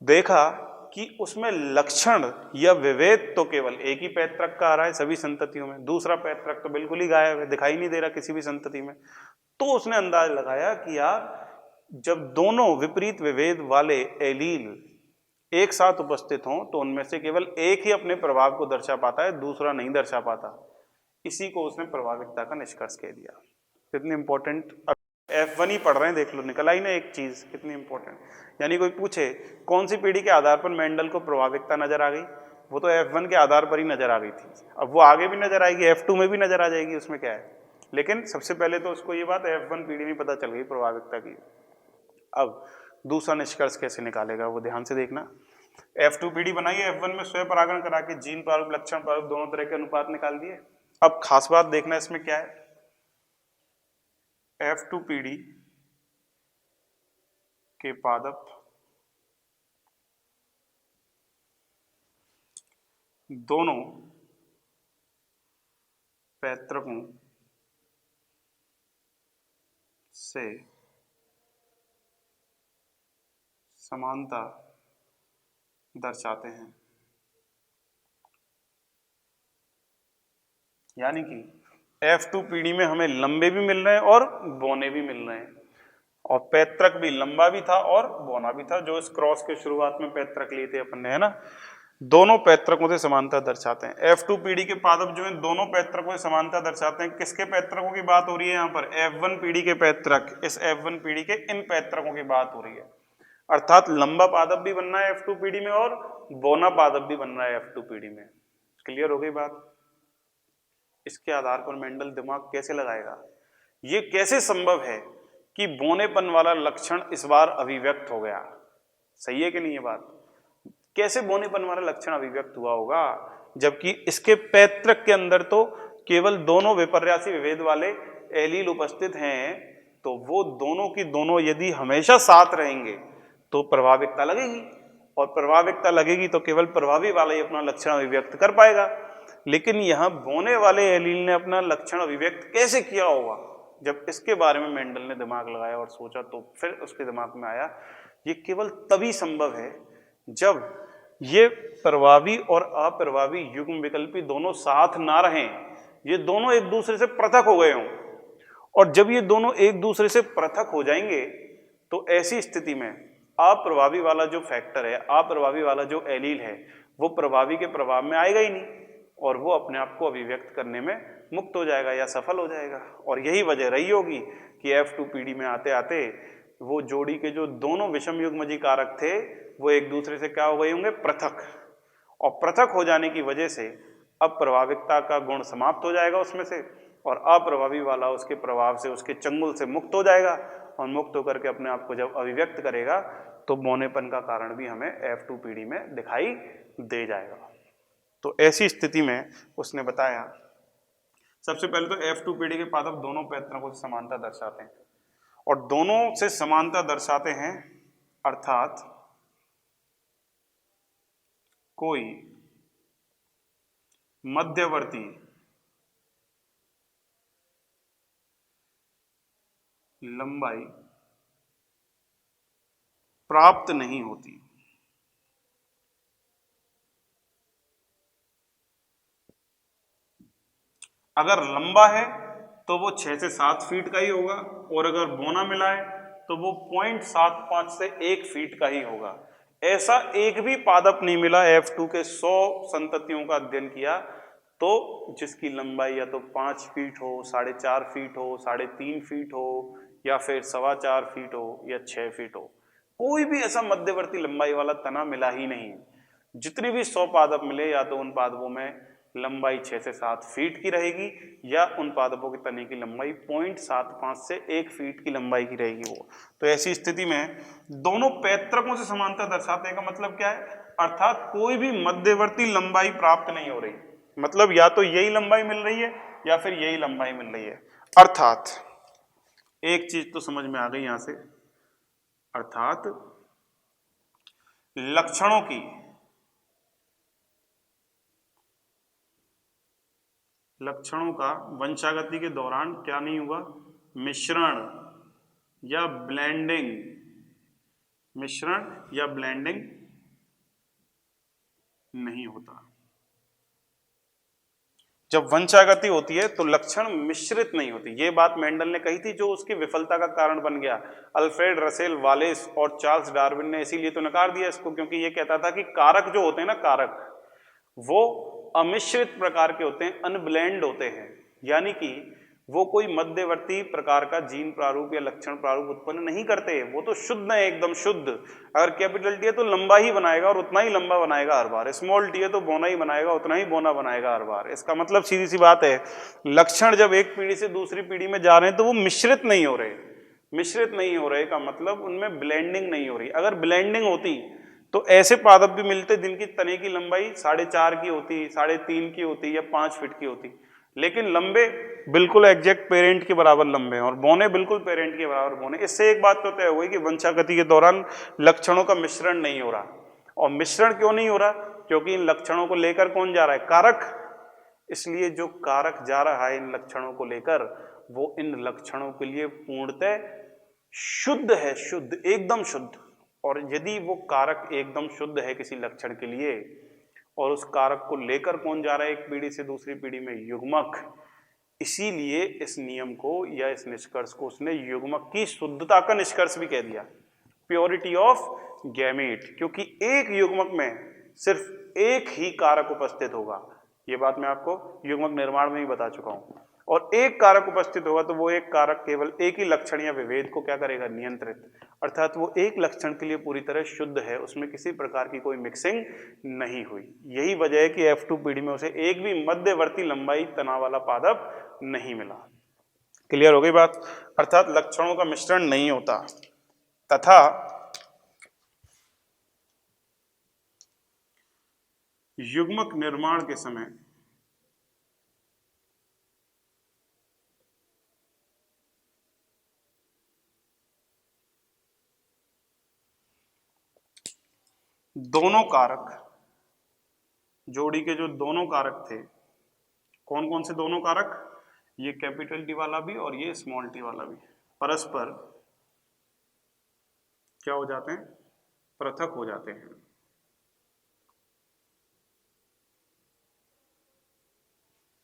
देखा कि उसमें लक्षण या विभेद तो केवल एक ही पैतृक का आ रहा है सभी संततियों में, दूसरा पैतृक तो बिल्कुल ही गायब है, दिखाई नहीं दे रहा किसी भी संतति में। तो उसने अंदाज लगाया कि यार जब दोनों विपरीत विभेद वाले एलील एक साथ उपस्थित हों तो उनमें से केवल एक ही अपने प्रभाव को दर्शा पाता है, दूसरा नहीं दर्शा पाता। इसी को उसने प्रभाविकता का निष्कर्ष कह दिया। कितनी इंपॉर्टेंट, F1 ही पढ़ रहे हैं, देख लो निकल आई ना एक चीज कितनी इंपॉर्टेंट। यानी कोई पूछे कौन सी पीढ़ी के आधार पर मेंडल को प्रभाविकता नजर आ गई, वो तो F1 के आधार पर ही नजर आ गई थी। अब वो आगे भी नजर आएगी, F2 में भी नजर आ जाएगी, उसमें क्या है। लेकिन सबसे पहले तो उसको ये बात F1 पीढ़ी में पता चल गई प्रभाविकता की। अब दूसरा निष्कर्ष कैसे निकालेगा वो ध्यान से देखना। F2 पीढ़ी बनाई, F1 में स्वयं परागण करा के जीन प्रारूप लक्षण प्रारूप दोनों तरह के अनुपात निकाल दिए। अब खास बात देखना इसमें क्या है, F2 पीढ़ी के पादप दोनों पैतृकों से समानता दर्शाते हैं। यानी कि F2 पीढ़ी में हमें लंबे भी मिल रहे हैं और बौने भी मिल रहे हैं, और पैतृक भी लंबा भी था और बौना भी था, जो इस क्रॉस के शुरुआत में पैतृक लिए थे अपन ने, है ना। दोनों पैतृकों से समानता दर्शाते हैं। F2 पीढ़ी के पादप जो है दोनों पैतृकों से समानता दर्शाते हैं। किसके पैतृकों की बात हो रही है यहाँ पर? F1 पीढ़ी के पैतृक, इस F1 पीढ़ी के इन पैतृकों की बात हो रही है। अर्थात लंबा पादप भी बनना है F2 पीढ़ी में और बौना पादप भी बनना है F2 पीढ़ी में। क्लियर हो गई बात? इसके आधार पर मेंडल दिमाग कैसे लगाएगा, ये कैसे संभव है कि बौनेपन वाला लक्षण इस बार अभिव्यक्त हो गया? सही है कि नहीं ये बात? कैसे बौनेपन वाला लक्षण अभिव्यक्त हुआ होगा, जबकि इसके पैतृक के अंदर तो केवल दोनों विपर्यासी विभेद वाले एलील उपस्थित हैं। तो वो दोनों की दोनों यदि हमेशा साथ रहेंगे तो प्रभाविकता लगेगी, और प्रभाविकता लगेगी तो केवल प्रभावी वाला ही अपना लक्षण अभिव्यक्त कर पाएगा। लेकिन यहाँ बौने वाले एलील ने अपना लक्षण अभिव्यक्त कैसे किया होगा? जब इसके बारे में मेंडल ने दिमाग लगाया और सोचा तो फिर उसके दिमाग में आया ये केवल तभी संभव है जब ये प्रभावी और अप्रभावी युग्म विकल्पी दोनों साथ ना रहें, ये दोनों एक दूसरे से पृथक हो गए हों। और जब ये दोनों एक दूसरे से पृथक हो जाएंगे तो ऐसी स्थिति में अप्रभावी वाला जो फैक्टर है, अप्रभावी वाला जो एलील है, वो प्रभावी के प्रभाव में आएगा ही नहीं, और वो अपने आप को अभिव्यक्त करने में मुक्त हो जाएगा या सफल हो जाएगा। और यही वजह रही होगी कि F2 पीढ़ी में आते आते वो जोड़ी के जो दोनों विषम युग्मजी कारक थे वो एक दूसरे से क्या हो गए होंगे? पृथक। और पृथक हो जाने की वजह से अब प्रभाविकता का गुण समाप्त हो जाएगा उसमें से, और अप्रभावी वाला उसके प्रभाव से, उसके चंगुल से मुक्त हो जाएगा, और मुक्त होकर के अपने आप को जब अभिव्यक्त करेगा तो बौनेपन का कारण भी हमें F2 पीढ़ी में दिखाई दे जाएगा। तो ऐसी स्थिति में उसने बताया सबसे पहले तो F2 पीढ़ी के पादप दोनों पैतृकों से समानता दर्शाते हैं, और दोनों से समानता दर्शाते हैं अर्थात कोई मध्यवर्ती लंबाई प्राप्त नहीं होती। अगर लंबा है तो वो 6 से 7 फीट का ही होगा, और अगर बोना मिला है तो वो 0.75 से 1 फीट का ही होगा। ऐसा एक भी पादप नहीं मिला F2 के 100 संततियों का अध्ययन किया तो जिसकी लंबाई या तो 5 फीट हो, 4.5 फीट हो, 3.5 फीट हो, या फिर 4.25 फीट हो, या 6 फीट हो। कोई भी ऐसा मध्यवर्ती लंबाई वाला तना मिला ही नहीं। जितने भी 100 पादप मिले, या तो उन पादपों में लंबाई 6 से 7 फीट की रहेगी, या उन पादपों के तने की लंबाई 0.75 से 1 फीट की लंबाई की रहेगी वो। तो ऐसी स्थिति में दोनों पैतृकों से समानता दर्शाते का मतलब क्या है? अर्थात कोई भी मध्यवर्ती लंबाई प्राप्त नहीं हो रही, मतलब या तो यही लंबाई मिल रही है या फिर यही लंबाई मिल रही है। अर्थात एक चीज तो समझ में आ गई यहां से, अर्थात लक्षणों का वंशागति के दौरान क्या नहीं हुआ? मिश्रण या ब्लेंडिंग नहीं होता। जब वंशागति होती है तो लक्षण मिश्रित नहीं होती। ये बात मेंडल ने कही थी, जो उसकी विफलता का कारण बन गया। अल्फ्रेड रसेल वालेस और चार्ल्स डार्विन ने इसीलिए तो नकार दिया इसको, क्योंकि ये कहता था कि कारक जो होते हैं ना, कारक वो अमिश्रित प्रकार के होते हैं, अनब्लेंड होते हैं, यानी कि वो कोई मध्यवर्ती प्रकार का जीन प्रारूप या लक्षण प्रारूप उत्पन्न नहीं करते। वो तो शुद्ध है, एकदम शुद्ध। अगर कैपिटल टी है तो लंबा ही बनाएगा और उतना ही लंबा बनाएगा हर बार। स्मॉल टी है तो बोना ही बनाएगा, उतना ही बोना बनाएगा हर बार। इसका मतलब सीधी सी बात है, लक्षण जब एक पीढ़ी से दूसरी पीढ़ी में जा रहे हैं तो वो मिश्रित नहीं हो रहे। मिश्रित नहीं हो रहे का मतलब उनमें ब्लेंडिंग नहीं हो रही। अगर ब्लेंडिंग होती तो ऐसे पादप भी मिलते जिनकी तने की लंबाई 4.5 की होती, 3.5 की होती, या 5 फीट की होती, लेकिन लंबे बिल्कुल एग्जैक्ट पेरेंट के बराबर लंबे हैं और बोने बिल्कुल पेरेंट के बराबर बोने। इससे एक बात तो तय हुई कि वंशागति के दौरान लक्षणों का मिश्रण नहीं हो रहा। और मिश्रण क्यों नहीं हो रहा? क्योंकि इन लक्षणों को लेकर कौन जा रहा है? कारक। इसलिए जो कारक जा रहा है इन लक्षणों को लेकर, वो इन लक्षणों के लिए पूर्णतः शुद्ध है, शुद्ध, एकदम शुद्ध। और यदि वो कारक एकदम शुद्ध है किसी लक्षण के लिए, और उस कारक को लेकर कौन जा रहा है एक पीढ़ी से दूसरी पीढ़ी में? युग्मक। इसीलिए इस नियम को या इस निष्कर्ष को उसने युग्मक की शुद्धता का निष्कर्ष भी कह दिया, प्योरिटी ऑफ गैमेट, क्योंकि एक युग्मक में सिर्फ एक ही कारक उपस्थित होगा। ये बात मैं आपको युग्मक निर्माण में ही बता चुका हूं। और एक कारक उपस्थित होगा तो वो एक कारक केवल एक ही लक्षण या विभेद को क्या करेगा? नियंत्रित। अर्थात वो एक लक्षण के लिए पूरी तरह शुद्ध है, उसमें किसी प्रकार की कोई मिक्सिंग नहीं हुई। यही वजह है कि F2 पीढ़ी में उसे एक भी मध्यवर्ती लंबाई तना वाला पादप नहीं मिला। क्लियर हो गई बात? अर्थात लक्षणों का मिश्रण नहीं होता। तथा युग्मक निर्माण के समय दोनों कारक, जोड़ी के जो दोनों कारक थे, कौन कौन से दोनों कारक? ये कैपिटल टी वाला भी और ये स्मॉल टी वाला भी परस्पर क्या हो जाते हैं? पृथक हो जाते हैं।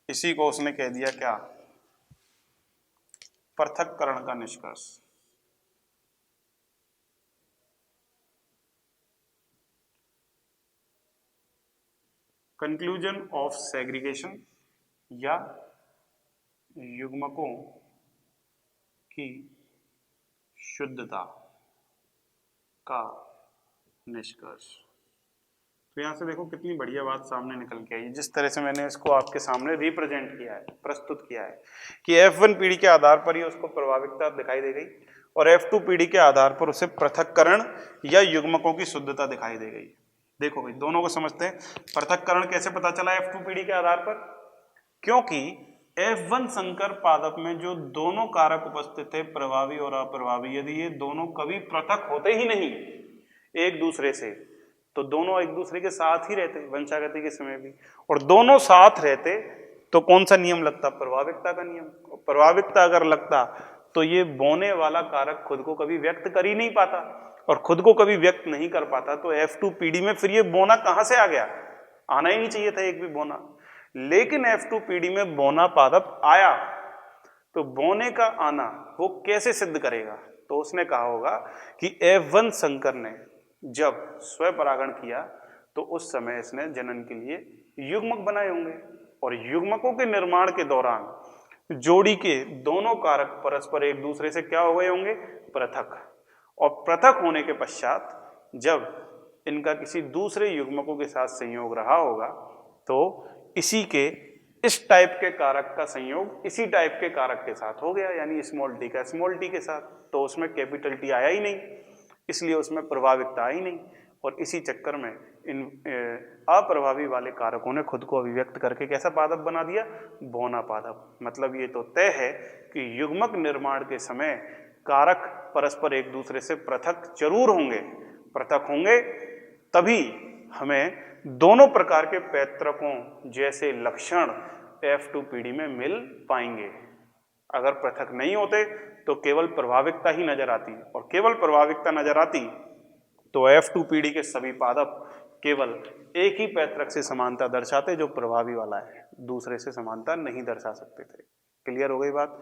इसी को उसने कह दिया क्या? पृथक्करण का निष्कर्ष। कंक्लूजन ऑफ सेग्रीगेशन, या युग्मकों की शुद्धता का निष्कर्ष। तो यहां से देखो कितनी बढ़िया बात सामने निकल के आई। जिस तरह से मैंने इसको आपके सामने रिप्रेजेंट किया है, प्रस्तुत किया है कि F1 पीढ़ी के आधार पर ही उसको प्रभाविकता दिखाई दे गई और F2 पीढ़ी के आधार पर उसे पृथक्करण या युग्मकों की शुद्धता दिखाई दे गई। देखो भाई, दोनों को समझते हैं। पृथक्करण कैसे पता चला F2 पीढ़ी के आधार पर? क्योंकि F1 संकर पादप में जो दोनों कारक उपस्थित थे, प्रभावी और अप्रभावी, यदि ये दोनों कभी पृथक होते ही नहीं एक दूसरे से, तो दोनों एक दूसरे के साथ ही रहते वंशागति के समय भी, और दोनों साथ रहते तो कौन सा नियम लगता? प्रभाविकता का नियम। प्रभाविकता अगर लगता तो ये बोने वाला कारक खुद को कभी व्यक्त कर ही नहीं पाता, और खुद को कभी व्यक्त नहीं कर पाता तो F2 पीढ़ी में फिर ये बोना कहां से आ गया? आना ही नहीं चाहिए था एक भी बोना। लेकिन F2PD में बोना पादप आया, तो बोने का आना वो कैसे सिद्ध करेगा? तो उसने कहा होगा कि F1 संकर ने जब स्वपरागण किया तो उस समय इसने जनन के लिए युग्मक बनाए होंगे, और युग्मकों के निर्माण के दौरान जोड़ी के दोनों कारक परस्पर एक दूसरे से क्या हो गए होंगे? पृथक। और पृथक होने के पश्चात जब इनका किसी दूसरे युग्मकों के साथ संयोग रहा होगा तो इसी के इस टाइप के कारक का संयोग इसी टाइप के कारक के साथ हो गया, यानी स्मॉल टी का स्मॉल टी के साथ, तो उसमें कैपिटल टी आया ही नहीं, इसलिए उसमें प्रभाविकता आई नहीं। और इसी चक्कर में इन अप्रभावी वाले कारकों ने खुद को अभिव्यक्त करके कैसा पादप बना दिया? बोना पादप। मतलब ये तो तय है कि युग्मक निर्माण के समय कारक परस्पर एक दूसरे से पृथक जरूर होंगे, पृथक होंगे तभी हमें दोनों प्रकार के पैतृकों जैसे लक्षण F2PD में मिल पाएंगे। अगर पृथक नहीं होते तो केवल प्रभाविकता ही नजर आती, और केवल प्रभाविकता नजर आती तो F2PD के सभी पादप केवल एक ही पैतृक से समानता दर्शाते जो प्रभावी वाला है, दूसरे से समानता नहीं दर्शा सकते थे। क्लियर हो गई बात?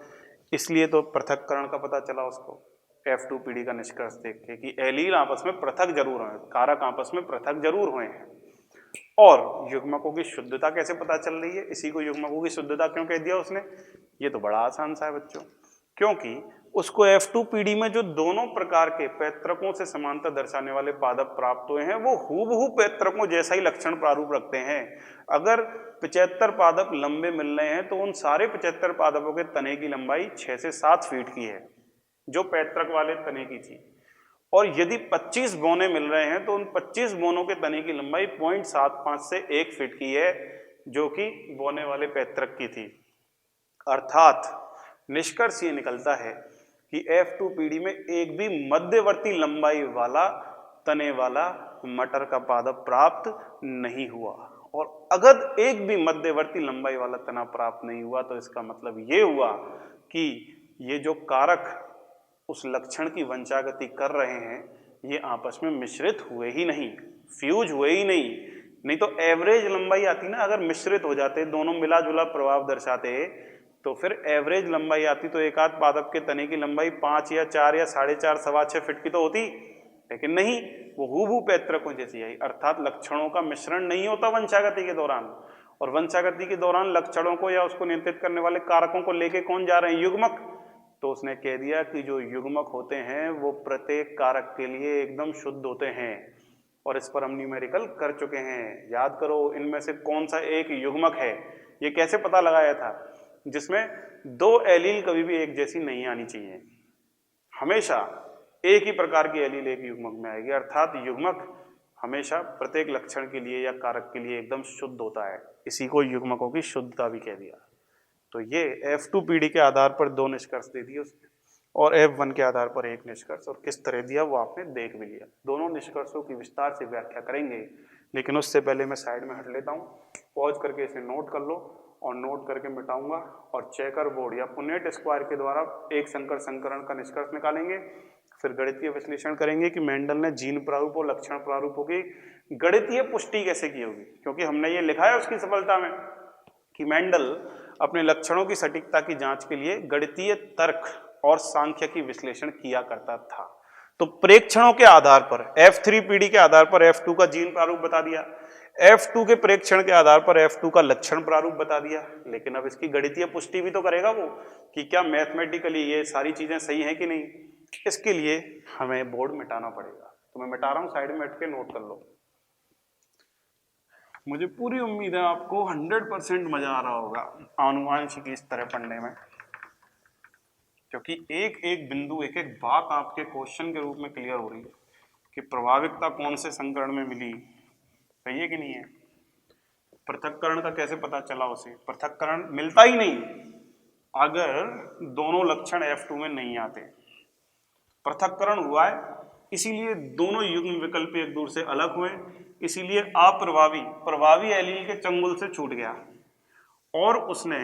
इसलिए तो पृथक्करण का पता चला उसको F2PD का निष्कर्ष देख के कि एलील आपस में पृथक जरूर हुए, कारक आपस में पृथक जरूर हुए हैं। और युग्मकों की शुद्धता कैसे पता चल रही है? इसी को युग्मकों की शुद्धता क्यों कह दिया उसने? ये तो बड़ा आसान सा है बच्चों, क्योंकि उसको F2PD में जो दोनों प्रकार के पैतृकों से समानता दर्शाने वाले पादप प्राप्त हुए हैं वो हूबहू पैतृकों जैसा ही लक्षण प्रारूप रखते हैं। अगर 75 पादप लंबे मिल रहे हैं तो उन सारे 75 पादपों के तने की लंबाई 6 से 7 फीट की है जो पैतृक वाले तने की थी, और यदि 25 बोने मिल रहे हैं तो उन 25 बोनों के तने की लंबाई 0.75 से 1 फीट की है जो कि बोने वाले पैतृक की थी। अर्थात निष्कर्ष ये निकलता है कि F2PD में एक भी मध्यवर्ती लंबाई वाला तने वाला मटर का पादप प्राप्त नहीं हुआ, और अगर एक भी मध्यवर्ती लंबाई वाला तना प्राप्त नहीं हुआ तो इसका मतलब ये हुआ कि ये जो कारक उस लक्षण की वंशागति कर रहे हैं ये आपस में मिश्रित हुए ही नहीं, फ्यूज हुए ही नहीं तो एवरेज लंबाई आती ना, अगर मिश्रित हो जाते, दोनों मिला जुला प्रभाव दर्शाते तो फिर एवरेज लंबाई आती तो एक आध पादप के तने की लंबाई 5 या 4 या 4.5 6.25 फीट की तो होती, लेकिन नहीं, वो हूबहू पैतृकों जैसी आई। अर्थात लक्षणों का मिश्रण नहीं होता वंशागति के दौरान, और वंशागति के दौरान लक्षणों को या उसको नियंत्रित करने वाले कारकों को लेके कौन जा रहे हैं? युग्मक। तो उसने कह दिया कि जो युग्मक होते हैं वो प्रत्येक कारक के लिए एकदम शुद्ध होते हैं, और इस पर हम न्यूमेरिकल कर चुके हैं। याद करो इनमें से कौन सा एक युग्मक है, ये कैसे पता लगाया था? जिसमें दो एलील कभी भी एक जैसी नहीं आनी चाहिए, हमेशा एक ही प्रकार की एलील एक युग्मक में आएगी, अर्थात युग्मक हमेशा प्रत्येक लक्षण के लिए या कारक के लिए एकदम शुद्ध होता है। इसी को युग्मकों की शुद्धता भी कह दिया। तो ये F2PD के आधार पर 2 निष्कर्ष दे दिए उसने, और F1 के आधार पर 1 निष्कर्ष, और किस तरह दिया वो आपने देख भी लिया। दोनों निष्कर्षों की विस्तार से व्याख्या करेंगे, लेकिन उससे पहले मैं साइड में हट लेता हूँ। पॉज करके इसे नोट कर लो, और नोट करके मिटाऊंगा, और चेकर बोर्ड या पुनेट स्क्वायर के द्वारा एक संकर संकरण का निष्कर्ष निकालेंगे। फिर गणितीय विश्लेषण करेंगे कि मेंडल ने जीन प्रारूप और लक्षण प्रारूपों की गणितीय पुष्टि कैसे की होगी, क्योंकि हमने ये लिखा है उसकी सफलता में कि मेंडल अपने लक्षणों की सटीकता की जांच के लिए गणितीय तर्क और सांख्यिकी विश्लेषण किया करता था। तो प्रेक्षणों के आधार पर F3PD के आधार पर F2 का जीन प्रारूप बता दिया, F2 के प्रेक्षण के आधार पर F2 का लक्षण प्रारूप बता दिया, लेकिन अब इसकी गणितीय पुष्टि भी तो करेगा वो कि क्या मैथमेटिकली ये सारी चीजें सही हैं कि नहीं। इसके लिए हमें बोर्ड मिटाना पड़ेगा, तो मैं मिटा रहा हूं, साइड में हट के नोट कर लो। मुझे पूरी उम्मीद है आपको 100% मजा आ रहा होगा आनुवांशिकी इस तरह पढ़ने में, क्योंकि एक एक बिंदु एक एक बात आपके क्वेश्चन के रूप में क्लियर हो रही है कि प्रभाविकता कौन से संकरण में मिली, सही है कि नहीं है। पृथक्करण का कैसे पता चला उसे? पृथक्करण मिलता ही नहीं अगर दोनों लक्षण F2 में नहीं आते। पृथक्करण हुआ है इसीलिए दोनों युग्म विकल्प एक दूसरे से अलग हुए, इसीलिए प्रभावी एलील के चंगुल से छूट गया और उसने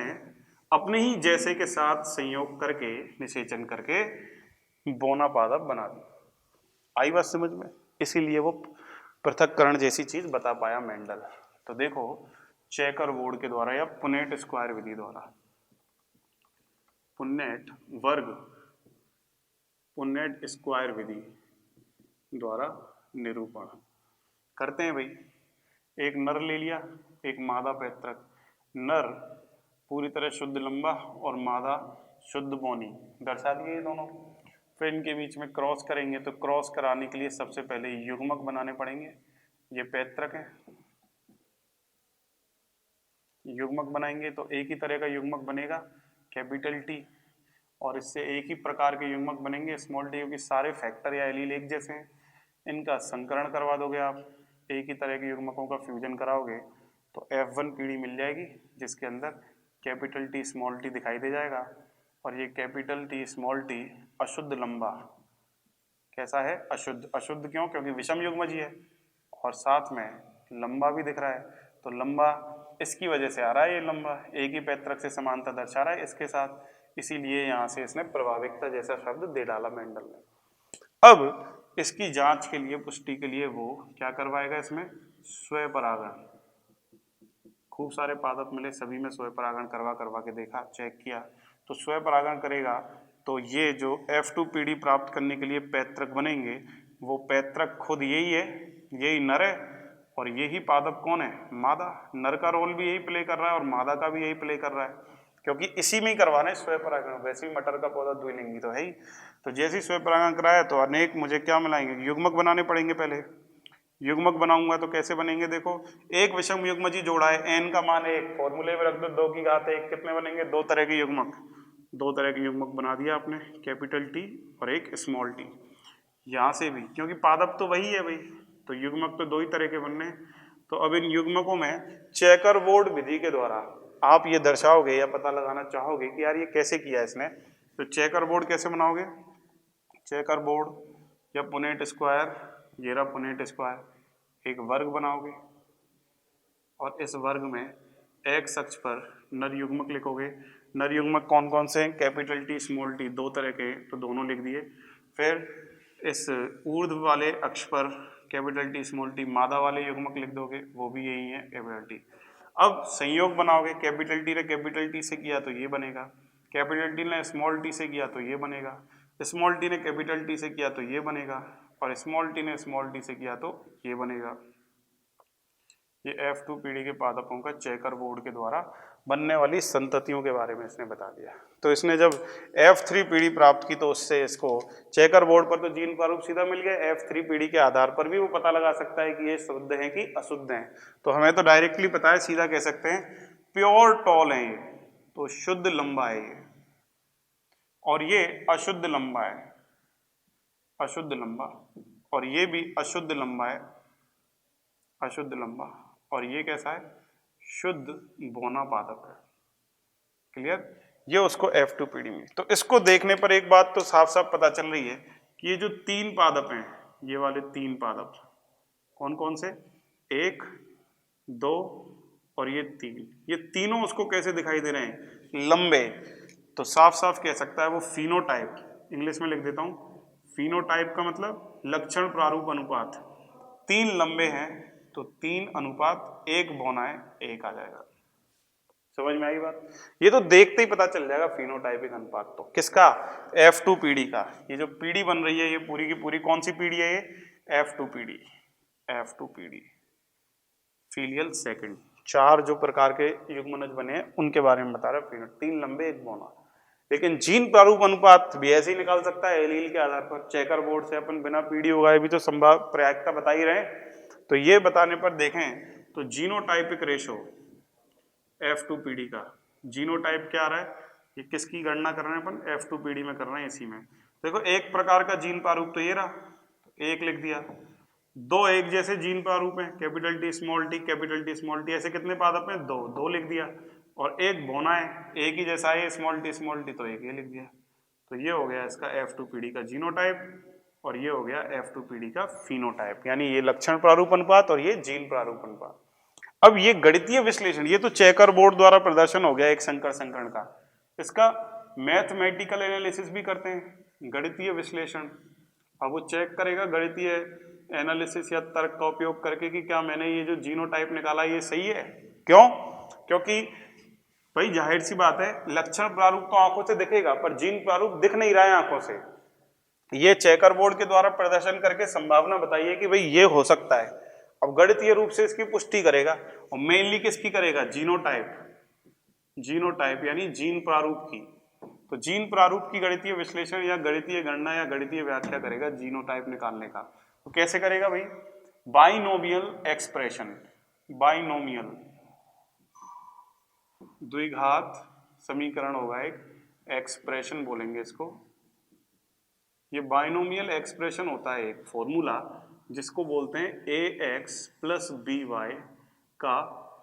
अपने ही जैसे के साथ संयोग करके निषेचन करके बोना पादप बना दिया। आई बात समझ में? इसीलिए वो पृथक्करण जैसी चीज बता पाया मेंडल। तो देखो चेकर बोर्ड के द्वारा या पुनेट स्क्वायर विधि द्वारा, पुनेट वर्ग पुनेट स्क्वायर विधि द्वारा निरूपण करते हैं भाई। एक नर ले लिया, एक मादा पैतृक। नर पूरी तरह शुद्ध लंबा और मादा शुद्ध बौनी दर्शा दिए ये दोनों। फिर इनके बीच में क्रॉस करेंगे, तो क्रॉस कराने के लिए सबसे पहले युग्मक बनाने पड़ेंगे। ये पैतृक है, युग्मक बनाएंगे तो एक ही तरह का युग्मक बनेगा कैपिटल टी, और इससे एक ही प्रकार के युग्मक बनेंगे स्मॉल टी, क्योंकि सारे फैक्टर या एलील एक जैसे हैं। इनका संकरण करवा दोगे आप, एक ही तरह के युग्मकों का फ्यूजन कराओगे तो F1 पीढ़ी मिल जाएगी, जिसके अंदर कैपिटल टी स्मॉल टी दिखाई दे जाएगा। और ये कैपिटल टी स्मॉल टी अशुद्ध लंबा कैसा है? अशुद्ध। अशुद्ध क्यों? क्योंकि विषम युग्मज है और साथ में लंबा भी दिख रहा है, तो लंबा इसकी वजह से आ रहा है। ये लंबा एक ही पैतृक से समानता दर्शा रहा है इसके साथ, इसीलिए यहाँ से इसने प्रभाविकता जैसा शब्द दे डाला मेंडल ने। अब इसकी जांच के लिए, पुष्टि के लिए वो क्या करवाएगा इसमें? स्वपरागण। खूब सारे पादप मिले, सभी में स्वपरागण करवा के देखा, चेक किया, तो स्वपरागण करेगा तो ये जो F2 पीढ़ी प्राप्त करने के लिए पैतृक बनेंगे, वो पैतृक खुद यही है, यही नर है, और यही पादप कौन है? मादा। नर का रोल भी यही प्ले कर रहा है और मादा का भी यही प्ले कर रहा है, क्योंकि इसी में ही करवाना है स्वपरागण। वैसे भी मटर का पौधा द्विलिंगी तो है ही, तो जैसे ही स्वपरागण कराया तो अनेक मुझे क्या मिलाएंगे? युग्मक बनाने पड़ेंगे। पहले युग्मक बनाऊंगा तो कैसे बनेंगे? देखो, एक विषम युग्मज ही जोड़ा है, n का मान 1, फॉर्मूले में रख दो 2 की घात 1, कितने बनेंगे? 2 तरह के युग्मक। 2 तरह के युग्मक बना दिया आपने, कैपिटल टी और एक स्मॉल टी। यहाँ से भी क्योंकि पादप तो वही है भाई, तो युग्मक तो 2 ही तरह के बनने। तो अब इन युग्मकों में चेकर बोर्ड विधि के द्वारा आप ये दर्शाओगे या पता लगाना चाहोगे कि यार ये कैसे किया इसने, तो चेकर बोर्ड कैसे बनाओगे? चेकर बोर्ड या पुनेट स्क्वायर, ये रहा पुनेट स्क्वायर, एक वर्ग बनाओगे और इस वर्ग में एक्स अक्ष पर नर युग्मक लिखोगे। नर युग्मक कौन कौन से हैं? कैपिटल टी स्मॉल टी, 2 तरह के, तो दोनों लिख दिए। फिर इस ऊर्ध्व वाले अक्ष पर कैपिटल टी स्मॉल टी मादा वाले युग्मक लिख दोगे, वो भी यही है कैपिटल टी। अब संयोग बनाओगे, कैपिटल टी ने कैपिटल टी से किया तो ये बनेगा, कैपिटल टी ने स्मॉल टी से किया तो ये बनेगा, स्मॉल टी ने कैपिटल टी से किया तो ये बनेगा, और स्मॉल टी ने स्मॉल टी से किया तो ये बनेगा। ये F2 पीढ़ी के पादपों का चेकर बोर्ड के द्वारा बनने वाली संततियों के बारे में इसने बता दिया। तो इसने जब F3 पीढ़ी प्राप्त की तो उससे इसको चेकर बोर्ड पर तो जीन प्रारूप सीधा मिल गया, F3 पीढ़ी के आधार पर भी वो पता लगा सकता है कि ये शुद्ध हैं कि अशुद्ध हैं। तो हमें तो डायरेक्टली पता है, सीधा कह सकते हैं प्योर टॉल है ये, तो शुद्ध लंबा है ये, और ये अशुद्ध लंबा है, अशुद्ध लंबा, और ये भी अशुद्ध लंबा है, अशुद्ध लंबा, और ये कैसा है? शुद्ध बोना पादप है। क्लियर? ये उसको F2 पीढ़ी में। तो इसको देखने पर एक बात तो साफ साफ पता चल रही है कि ये जो 3 पादप हैं, ये वाले 3 पादप कौन कौन से? 1, 2 और ये 3, ये तीनों उसको कैसे दिखाई दे रहे हैं? लंबे। तो साफ साफ कह सकता है वो फिनोटाइप, इंग्लिश में लिख देता हूं, फिनोटाइप का मतलब लक्षण प्रारूप अनुपात। 3 लंबे हैं तो 3:1 बौना है, 1 आ जाएगा। समझ में आई बात? ये तो देखते ही पता चल जाएगा फिनोटाइपिक अनुपात। तो किसका? F2 पीढ़ी का। ये जो पीढ़ी बन रही है ये पूरी की पूरी कौन सी पीढ़ी है? ये F2 पीढ़ी, F2 पीढ़ी फीलियल सेकंड। 4 जो प्रकार के युग्मनज बने हैं उनके बारे में बता रहा है। 3 लंबे 1 बौना, लेकिन जीन प्रारूप अनुपात भी ऐसे ही निकाल सकता है एलील के आधार पर। चेकर बोर्ड से अपन बिना पीढ़ी उगाए भी तो संभाव प्रायिकता बता ही रहे। तो ये बताने पर देखें तो जीनोटाइपिक रेशो F2 पीढ़ी का जीनोटाइप क्या आ रहा है? ये किसकी गणना कर रहे हैं अपन? F2 पीढ़ी में कर रहे हैं। इसी में देखो एक प्रकार का जीन प्रारूप तो ये रहा, 1 लिख दिया। 2 एक जैसे जीन प्रारूप हैं, capital T small T, capital T small T, ऐसे कितने पादप हैं? 2, 2 लिख दिया। और 1 बोना है, एक ही जैसा है स्मॉल टी तो 1 ये लिख दिया। तो ये हो गया इसका F2 पीढ़ी का जीनोटाइप, और ये हो गया F2 पीढ़ी का फिनोटाइप, यानी ये लक्षण प्रारूप अनुपात और ये जीन प्रारूप अनुपात। अब ये गणितीय विश्लेषण, ये तो चेकर बोर्ड द्वारा प्रदर्शन हो गया एक संकर संकरण का, इसका मैथमेटिकल एनालिसिस भी करते हैं, गणितीय विश्लेषण। अब वो चेक करेगा गणितीय एनालिसिस या तर्क का उपयोग करके कि क्या मैंने ये जो जीनोटाइप निकाला ये सही है, क्यों? क्योंकि भाई जाहिर सी बात है, लक्षण प्रारूप तो आंखों से दिखेगा पर जीन प्रारूप दिख नहीं रहा है आंखों से। ये चेकर बोर्ड के द्वारा प्रदर्शन करके संभावना बताइए कि भाई ये हो सकता है। अब गणितीय रूप से इसकी पुष्टि करेगा और मेनली किसकी करेगा? जीनोटाइप, जीनोटाइप यानी जीन प्रारूप की। तो जीन प्रारूप की गणितीय विश्लेषण या गणितीय गणना या गणितीय व्याख्या करेगा जीनोटाइप निकालने का। तो कैसे करेगा भाई? बाइनोमियल एक्सप्रेशन, बाइनोमियल द्विघात समीकरण होगा एक, एक्सप्रेशन बोलेंगे इसको। ये बाइनोमियल एक्सप्रेशन होता है एक फॉर्मूला जिसको बोलते हैं ax प्लस by का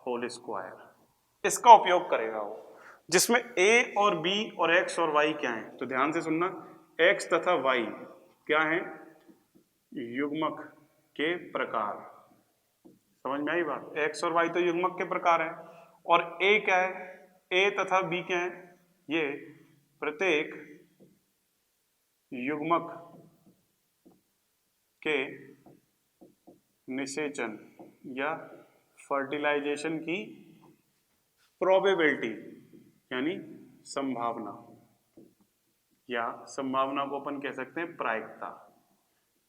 होल स्क्वायर। इसका उपयोग करेगा वो, जिसमें a और b और x और y क्या है? तो ध्यान से सुनना, x तथा y क्या है? युग्मक के प्रकार। समझ में आई बात? x और y तो युग्मक के प्रकार है। और a क्या है? a तथा b क्या है? ये प्रत्येक युग्मक के निषेचन या फर्टिलाइजेशन की प्रोबेबिलिटी यानी संभावना, या संभावना को अपन कह सकते हैं प्रायिकता।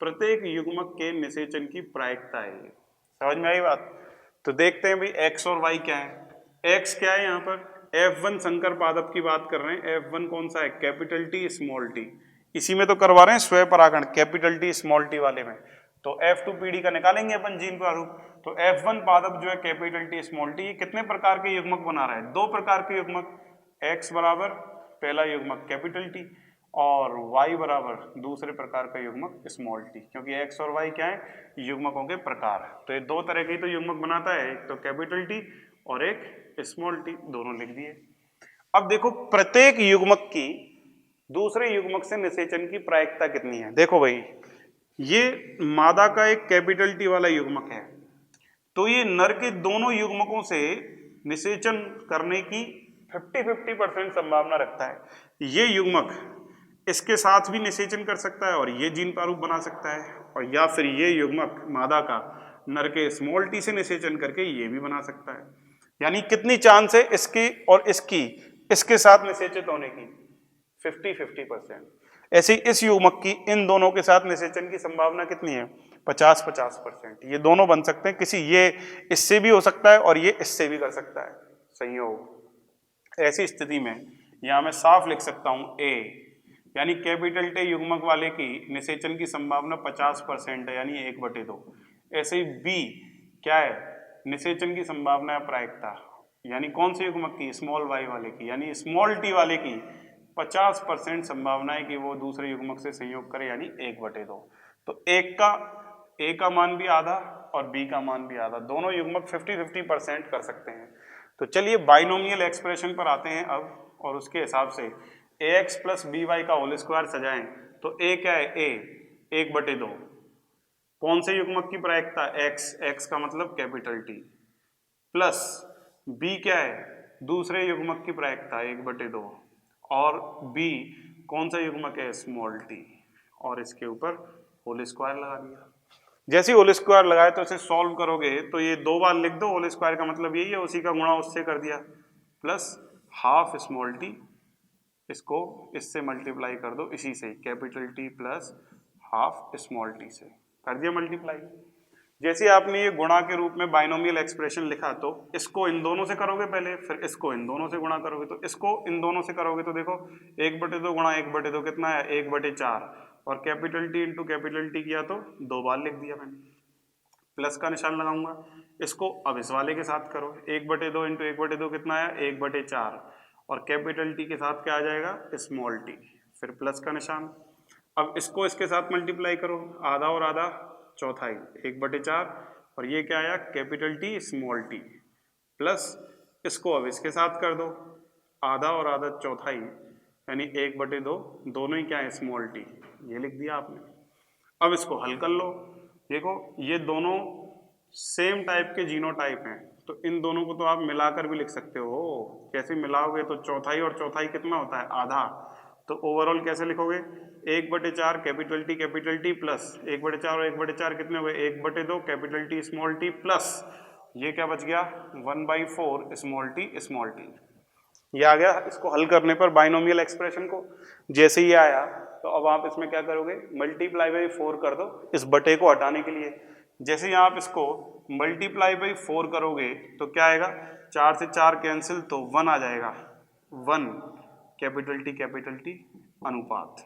प्रत्येक युग्मक के निषेचन की प्रायिकता है ये। समझ में आई बात? तो देखते हैं भाई x और y क्या है। x क्या है? यहाँ पर F1 संकर पादप की बात कर रहे हैं। F1 कौन सा है? Capital T small T. इसी में तो करवा रहे हैं स्वयं परागण, कैपिटल टी स्मॉल टी वाले में। तो F2PD का निकालेंगे अपन जीन प्रारूप। तो F1 पादप जो है कैपिटल टी स्मॉल टी, ये कितने प्रकार के युग्मक बना रहा है? 2 प्रकार के युग्मक, x बराबर पहला युग्मक कैपिटल टी और y बराबर दूसरे प्रकार का युग्मक स्मॉल टी, क्योंकि x और y क्या है? युग्मकों के प्रकार। तो ये 2 तरह के तो युग्मक बनाता है, एक तो कैपिटल टी और एक स्मॉल टी, दोनों लिख दिए। अब देखो प्रत्येक युग्मक की दूसरे युग्मक से निषेचन की प्रायिकता कितनी है। देखो भाई, ये मादा का एक कैपिटल टी वाला युग्मक है, तो ये नर के दोनों युग्मकों से निषेचन करने की 50-50% संभावना रखता है। ये युग्मक इसके साथ भी निषेचन कर सकता है और ये जीन प्रारूप बना सकता है, और या फिर ये युग्मक मादा का नर के स्मॉल टी से निषेचन करके ये भी बना सकता है। यानी कितनी चांस है इसकी और इसकी इसके साथ निषेचित होने की? 50-50%। ऐसे ही इस युग्मक की इन दोनों के साथ निषेचन की संभावना कितनी है? 50-50%। ये दोनों बन सकते हैं, किसी ये इससे भी हो सकता है और ये इससे भी कर सकता है संयोग। ऐसी स्थिति में यहां मैं साफ लिख सकता हूं A, यानी कैपिटल टी युग्मक वाले की निषेचन की संभावना 50% है, यानी 1/2। ऐसे ही B क्या है? निषेचन की संभावना है प्रायिकता, यानी कौन से युग्मक की? स्मॉल y वाले की, यानी स्मॉल t वाले की 50% संभावना है कि वो दूसरे युग्मक से संयोग करे, यानी 1/2। तो A का मान भी आधा और B का मान भी आधा, दोनों युग्मक 50-50% कर सकते हैं। तो चलिए बाइनोमियल एक्सप्रेशन पर आते हैं अब, और उसके हिसाब से ax प्लस by का होल स्क्वायर सजाएं। तो A क्या है? A 1/2। कौन से युग्मक की प्रायिकता? x का मतलब कैपिटल T, प्लस B क्या है? दूसरे युग्मक की प्रायिकता 1/2, और B कौन सा युग्मक है? स्मॉल t, और इसके ऊपर होल स्क्वायर लगा दिया। जैसे ही होल स्क्वायर लगाए तो इसे सॉल्व करोगे तो ये 2 बार लिख दो, होल स्क्वायर का मतलब यही है, उसी का गुणा उससे कर दिया, प्लस हाफ स्मॉल t, इसको इससे मल्टीप्लाई कर दो, इसी से capital T plus half small t से कर दिया मल्टीप्लाई। जैसे आपने ये गुणा के रूप में बाइनोमियल एक्सप्रेशन लिखा, तो इसको इन दोनों से करोगे पहले, फिर इसको इन दोनों से गुणा करोगे, तो इसको इन दोनों से करोगे तो देखो 1/2 गुणा 1/2 कितना है? 1/4, और capital T into capital T किया तो 2 बार लिख दिया मैंने, प्लस का निशान लगाऊंगा। इसको अब इस वाले के साथ करो, 1/2 इंटू 1/2 कितना आया? 1/4, और कैपिटल T के साथ क्या आ जाएगा? स्मॉल t, फिर प्लस का निशान। अब इसको इसके साथ मल्टीप्लाई करो, आधा और आधा चौथाई, 1/4, और ये क्या आया? Capital T small t, plus इसको अब इसके साथ कर दो, आधा और आधा चौथाई, यानी 1/2, दोनों ही क्या है? स्मॉल t, ये लिख दिया आपने। अब इसको हल कर लो, देखो ये दोनों सेम टाइप के जीनोटाइप हैं, तो इन दोनों को तो आप मिलाकर भी लिख सकते हो। कैसे मिलाओगे? तो चौथाई और चौथाई कितना होता है? आधा। तो ओवरऑल कैसे लिखोगे? 1/4 कैपिटल T प्लस 1/4 और 1/4 कितने हुए? 1/2 capital T small t plus ये क्या बच गया 1/4 स्मॉल टी ये आ गया। इसको हल करने पर बाइनोमियल एक्सप्रेशन को जैसे ही आया तो अब आप इसमें क्या करोगे, मल्टीप्लाई बाई 4 कर दो इस बटे को हटाने के लिए। जैसे ही आप इसको मल्टीप्लाई बाई 4 करोगे तो क्या आएगा, 4 से 4 कैंसिल तो 1 आ जाएगा, 1 कैपिटल टी अनुपात।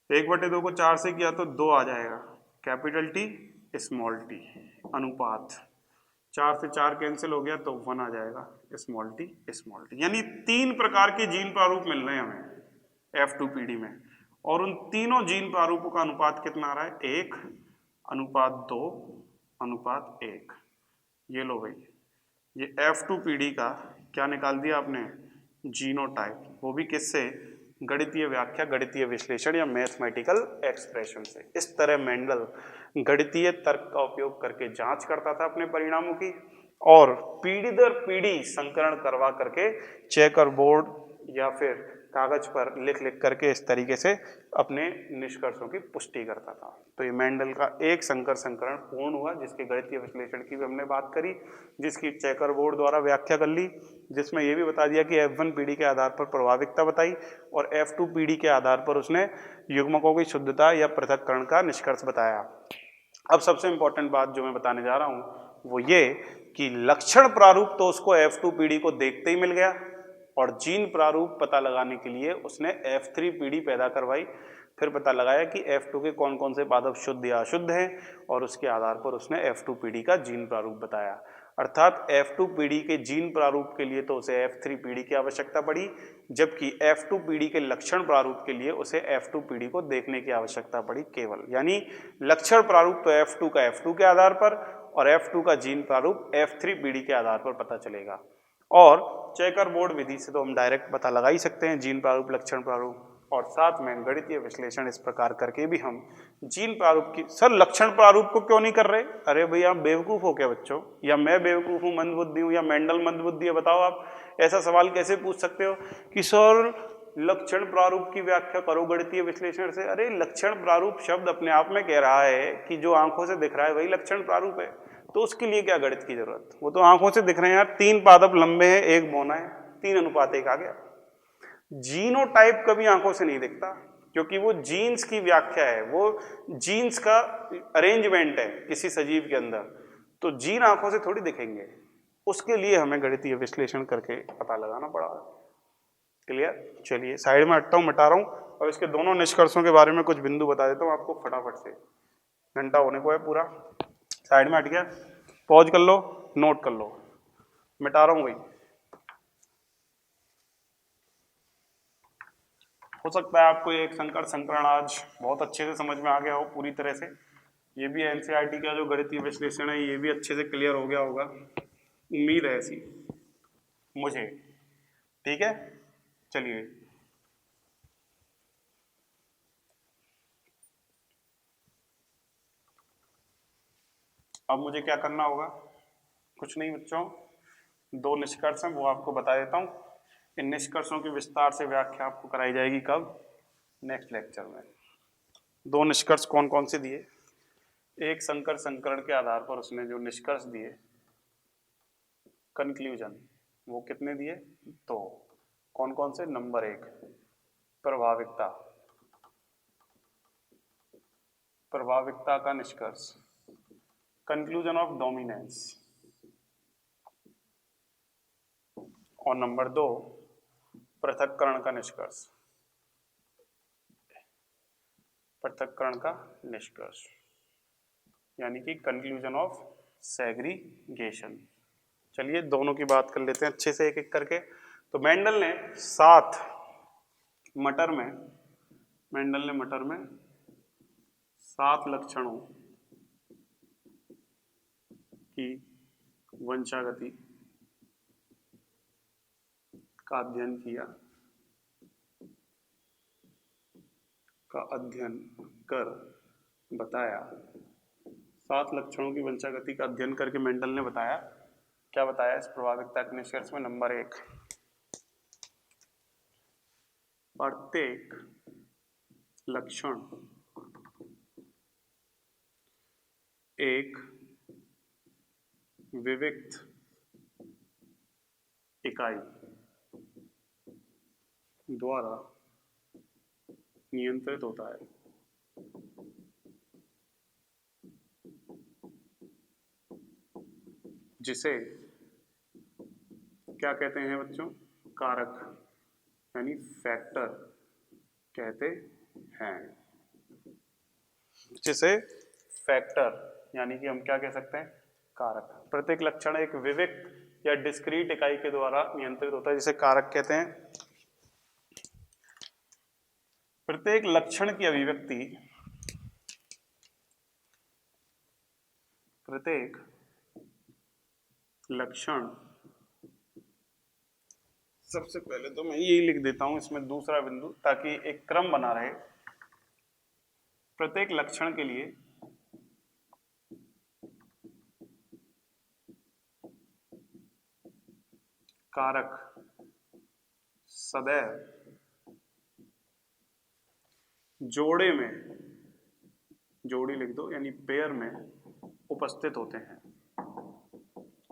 1/2 को 4 से किया तो 2 आ जाएगा, कैपिटल टी स्मॉल टी अनुपात। 4 से 4 कैंसिल हो गया तो 1 आ जाएगा, स्मॉल टी। यानी 3 प्रकार के जीन प्रारूप मिल रहे हैं हमें F2PD में, और उन तीनों जीन प्रारूपों का अनुपात कितना आ रहा है, 1:2:1। ये लो भाई, ये F2PD का क्या निकाल दिया आपने, जीनोटाइप, वो भी किससे, गणितीय व्याख्या, गणितीय विश्लेषण या मैथमेटिकल एक्सप्रेशन से। इस तरह मेंडल गणितीय तर्क का उपयोग करके जांच करता था अपने परिणामों की, और पीढ़ी दर पीढ़ी संकरण करवा करके चेकर बोर्ड या फिर कागज पर लिख लिख करके इस तरीके से अपने निष्कर्षों की पुष्टि करता था। तो ये मेंडल का एक संकर संकरण पूर्ण हुआ, जिसके गणितीय विश्लेषण की भी हमने बात करी, जिसकी चेकर बोर्ड द्वारा व्याख्या कर ली, जिसमें यह भी बता दिया कि F1 पीढ़ी के आधार पर प्रभाविकता बताई, और F2 पीढ़ी के आधार पर उसने युग्मकों की शुद्धता या पृथक्करण का निष्कर्ष बताया। अब सबसे इंपॉर्टेंट बात जो मैं बताने जा रहा हूं वो ये कि लक्षण प्रारूप तो उसको F2 पीढ़ी को देखते ही मिल गया, और जीन प्रारूप पता लगाने के लिए उसने F3 पीढ़ी पैदा करवाई। फिर पता लगाया कि F2 के कौन कौन से पादप शुद्ध या अशुद्ध हैं, और उसके आधार पर उसने F2 पीढ़ी का जीन प्रारूप बताया। अर्थात F2 पीढ़ी के जीन प्रारूप के लिए तो उसे F3 पीढ़ी की आवश्यकता पड़ी, जबकि F2 पीढ़ी के लक्षण प्रारूप के लिए उसे F2 पीढ़ी को देखने की आवश्यकता पड़ी केवल। यानी लक्षण प्रारूप तो F2 का F2 के आधार पर, और F2 का जीन प्रारूप F3 पीढ़ी के आधार पर पता चलेगा। और चेकर बोर्ड विधि से तो हम डायरेक्ट पता लगा ही सकते हैं जीन प्रारूप, लक्षण प्रारूप, और साथ में गणितीय विश्लेषण इस प्रकार करके भी हम जीन प्रारूप की। सर लक्षण प्रारूप को क्यों नहीं कर रहे, अरे भैया आप बेवकूफ हो क्या बच्चों, या मैं बेवकूफ हूँ, मंदबुद्धि हूँ, या मेंडल मंदबुद्धि है, बताओ आप ऐसा सवाल कैसे पूछ सकते हो कि सर लक्षण प्रारूप की व्याख्या करो गणितीय विश्लेषण से। अरे लक्षण प्रारूप शब्द अपने आप में कह रहा है कि जो आंखों से दिख रहा है वही लक्षण प्रारूप है, तो उसके लिए क्या गणित की जरूरत, वो तो आंखों से दिख रहे हैं यार, 3 पादप लंबे हैं, 1 बौना है, 3:1 आ गया। जीनोटाइप कभी आंखों से नहीं दिखता, क्योंकि वो जीन्स की व्याख्या है, वो जीन्स का अरेंजमेंट है किसी सजीव के अंदर, तो जीन आंखों से थोड़ी दिखेंगे, उसके लिए हमें गणितीय विश्लेषण करके पता लगाना पड़ा। क्लियर, चलिए साइड में हटता हूँ, मिटा रहा हूँ, और इसके दोनों निष्कर्षों के बारे में कुछ बिंदु बता देता हूँ आपको फटाफट से, घंटा होने को है पूरा। साइड में हट गया, पॉज कर लो, नोट कर लो, मिटा रहा हूँ भाई। हो सकता है आपको एक संकर संकरण आज बहुत अच्छे से समझ में आ गया हो पूरी तरह से, ये भी एनसीईआरटी का जो गणितीय विश्लेषण है ये भी अच्छे से क्लियर हो गया होगा, उम्मीद है ऐसी मुझे। ठीक है, चलिए अब मुझे क्या करना होगा, कुछ नहीं बच्चों, 2 निष्कर्ष हैं वो आपको बता देता हूँ। इन निष्कर्षों की विस्तार से व्याख्या आपको कराई जाएगी कब, नेक्स्ट लेक्चर में। 2 निष्कर्ष कौन कौन से दिए, एक संकर संकरण के आधार पर उसने जो निष्कर्ष दिए कंक्लूजन, वो कितने दिए, 2। कौन कौन से, नंबर 1 प्रभाविकता का निष्कर्ष, कंक्लूजन ऑफ डोमिनेंस, और नंबर 2 पृथक्करण का निष्कर्ष, यानी कि कंक्लूजन ऑफ सेग्रीगेशन। चलिए दोनों की बात कर लेते हैं अच्छे से एक एक करके। तो मेंडल ने 7 लक्षणों की वंशागति का अध्ययन कर बताया। 7 लक्षणों की वंशागति का अध्ययन करके मेंडल ने बताया, क्या बताया इस प्रभाविकता के निष्कर्ष में, नंबर 1 प्रत्येक लक्षण एक विविक्त इकाई द्वारा नियंत्रित होता है। जिसे क्या कहते हैं बच्चों? कारक यानी फैक्टर कहते हैं। जिसे फैक्टर यानी कि हम क्या कह सकते हैं? कारक। प्रत्येक लक्षण एक विविक्त या डिस्क्रीट इकाई के द्वारा नियंत्रित होता है, जिसे कारक कहते हैं। प्रत्येक लक्षण की अभिव्यक्ति प्रत्येक लक्षण, सबसे पहले तो मैं यही लिख देता हूं इसमें दूसरा बिंदु, ताकि एक क्रम बना रहे। प्रत्येक लक्षण के लिए कारक सदैव जोड़े में, जोड़ी लिख दो यानी पेयर में उपस्थित होते हैं।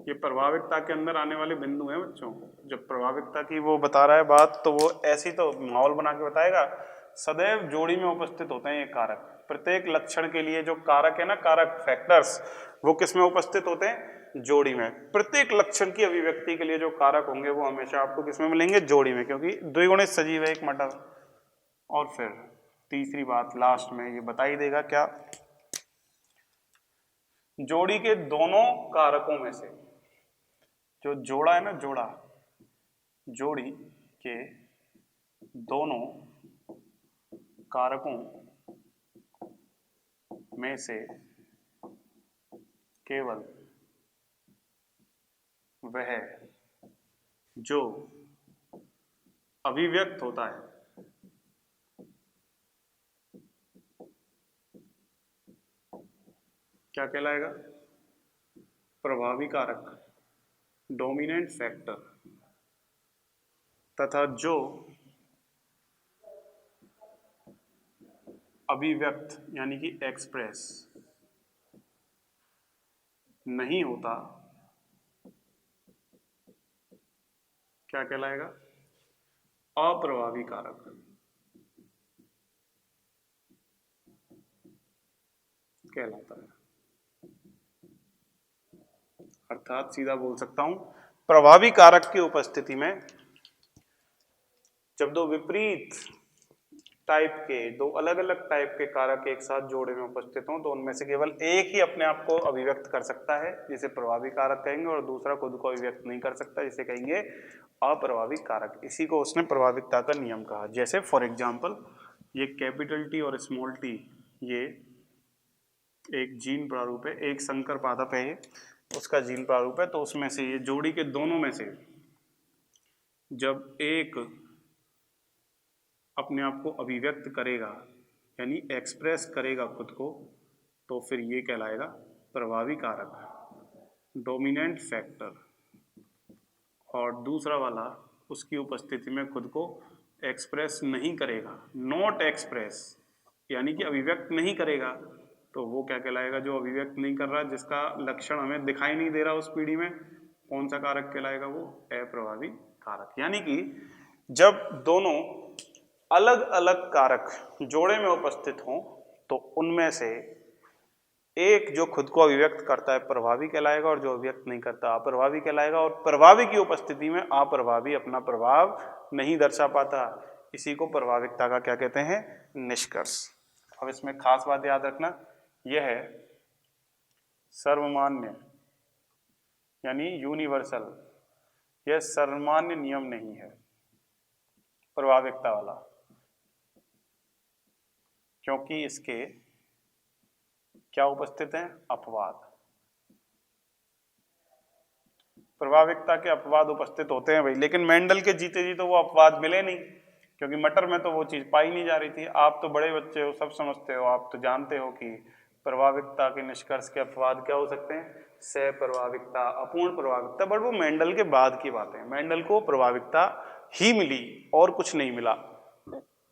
ये प्रभाविकता के अंदर आने वाले बिंदु हैं बच्चों। जब प्रभाविकता की वो बता रहा है बात, तो वो ऐसी तो माहौल बना के बताएगा। सदैव जोड़ी में उपस्थित होते हैं ये कारक। प्रत्येक लक्षण के लिए जो कारक है ना, कारक फैक्टर्स, वो किस में उपस्थित होते हैं? जोड़ी में। प्रत्येक लक्षण की अभिव्यक्ति के लिए जो कारक होंगे वो हमेशा आपको किस में मिलेंगे? जोड़ी में, क्योंकि द्विगुणित सजीव है एक मटर। और फिर तीसरी बात लास्ट में ये बता ही देगा क्या? जोड़ी के दोनों कारकों में से, जो जोड़ा है ना, जोड़ा, जोड़ी के दोनों कारकों में से केवल वह जो अभिव्यक्त होता है क्या कहलाएगा? प्रभावी कारक, डोमिनेंट फैक्टर, तथा जो अभिव्यक्त यानी कि एक्सप्रेस नहीं होता क्या कहलाएगा? अप्रभावी कारक कहलाता है। अर्थात सीधा बोल सकता हूं, प्रभावी कारक की उपस्थिति में जब दो विपरीत टाइप के, दो अलग अलग टाइप के कारक एक साथ जोड़े में उपस्थित हों, तो उनमें से केवल एक ही अपने आप को अभिव्यक्त कर सकता है, जिसे प्रभावी कारक कहेंगे, और दूसरा खुद को अभिव्यक्त नहीं कर सकता, जिसे कहेंगे अप्रभावी कारक। इसी को उसने प्रभाविकता का नियम कहा। जैसे फॉर एग्जाम्पल, ये कैपिटल टी और स्मॉल टी, ये एक जीन प्रारूप है, एक संकर पादप है, ये उसका जीन प्रारूप है। तो उसमें से ये जोड़ी के दोनों में से जब एक अपने आप को अभिव्यक्त करेगा यानी एक्सप्रेस करेगा खुद को, तो फिर ये कहलाएगा प्रभावी कारक, डोमिनेंट फैक्टर। और दूसरा वाला उसकी उपस्थिति में खुद को एक्सप्रेस नहीं करेगा, नॉट एक्सप्रेस यानी कि अभिव्यक्त नहीं करेगा, तो वो क्या कहलाएगा? जो अभिव्यक्त नहीं कर रहा, जिसका लक्षण हमें दिखाई नहीं दे रहा उस पीढ़ी में, कौन सा कारक कहलाएगा? वो अप्रभावी कारक। यानी कि जब दोनों अलग अलग कारक जोड़े में उपस्थित हों, तो उनमें से एक जो खुद को अभिव्यक्त करता है प्रभावी कहलाएगा, और जो अभिव्यक्त नहीं करता अप्रभावी कहलाएगा। और प्रभावी की उपस्थिति में अप्रभावी अपना प्रभाव नहीं दर्शा पाता। इसी को प्रभाविकता का क्या कहते हैं? निष्कर्ष। अब इसमें खास बात याद रखना, यह है सर्वमान्य यानी यूनिवर्सल, यह सर्वमान्य नियम नहीं है प्रभाविकता वाला, क्योंकि इसके क्या उपस्थित हैं? अपवाद। प्रभाविकता के अपवाद उपस्थित होते हैं भाई, लेकिन मेंडल के जीते जी तो वो अपवाद मिले नहीं, क्योंकि मटर में तो वो चीज पाई नहीं जा रही थी। आप तो बड़े बच्चे हो, सब समझते हो, आप तो जानते हो कि प्रभाविकता के निष्कर्ष के अपवाद क्या हो सकते हैं? सह प्रभाविकता, अपूर्ण प्रभाविकता। बट वो मेंडल के बाद की बात है। मेंडल को प्रभाविकता ही मिली और कुछ नहीं मिला।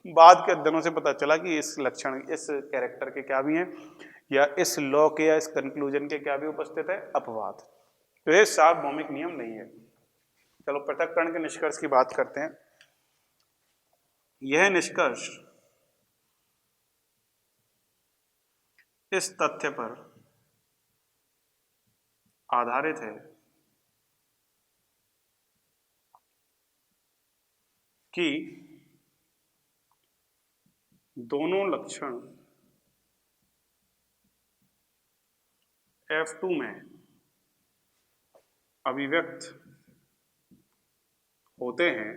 बाद के अध्ययनों से पता चला कि इस लक्षण, इस कैरेक्टर के क्या भी हैं, या इस लॉ के या इस कंक्लूजन के क्या भी उपस्थित है? अपवाद। तो ये सार्वभौमिक नियम नहीं है। चलो पृथक्करण के निष्कर्ष की बात करते हैं। यह निष्कर्ष इस तथ्य पर आधारित है कि दोनों लक्षण F2 में अभिव्यक्त होते हैं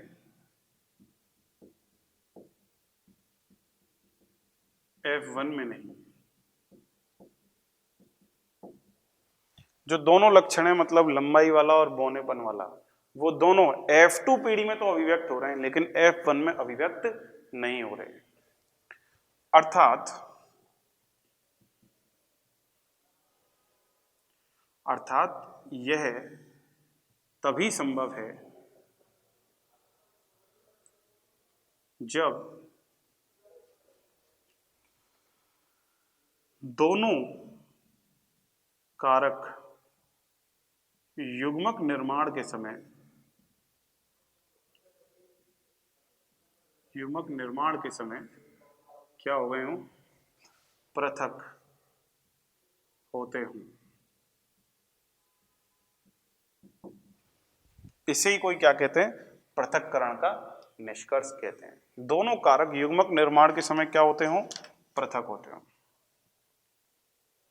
F1 में नहीं। जो दोनों लक्षण है मतलब लंबाई वाला और बौनेपन वाला, वो दोनों F2 पीढ़ी में तो अभिव्यक्त हो रहे हैं लेकिन F1 में अभिव्यक्त नहीं हो रहे। अर्थात यह तभी संभव है जब दोनों कारक युग्मक निर्माण के समय क्या हो गए हों, पृथक होते हों। इसे ही कोई क्या कहते हैं, पृथक्करण का निष्कर्ष कहते हैं। दोनों कारक युग्मक निर्माण के समय क्या होते हों, पृथक होते हों।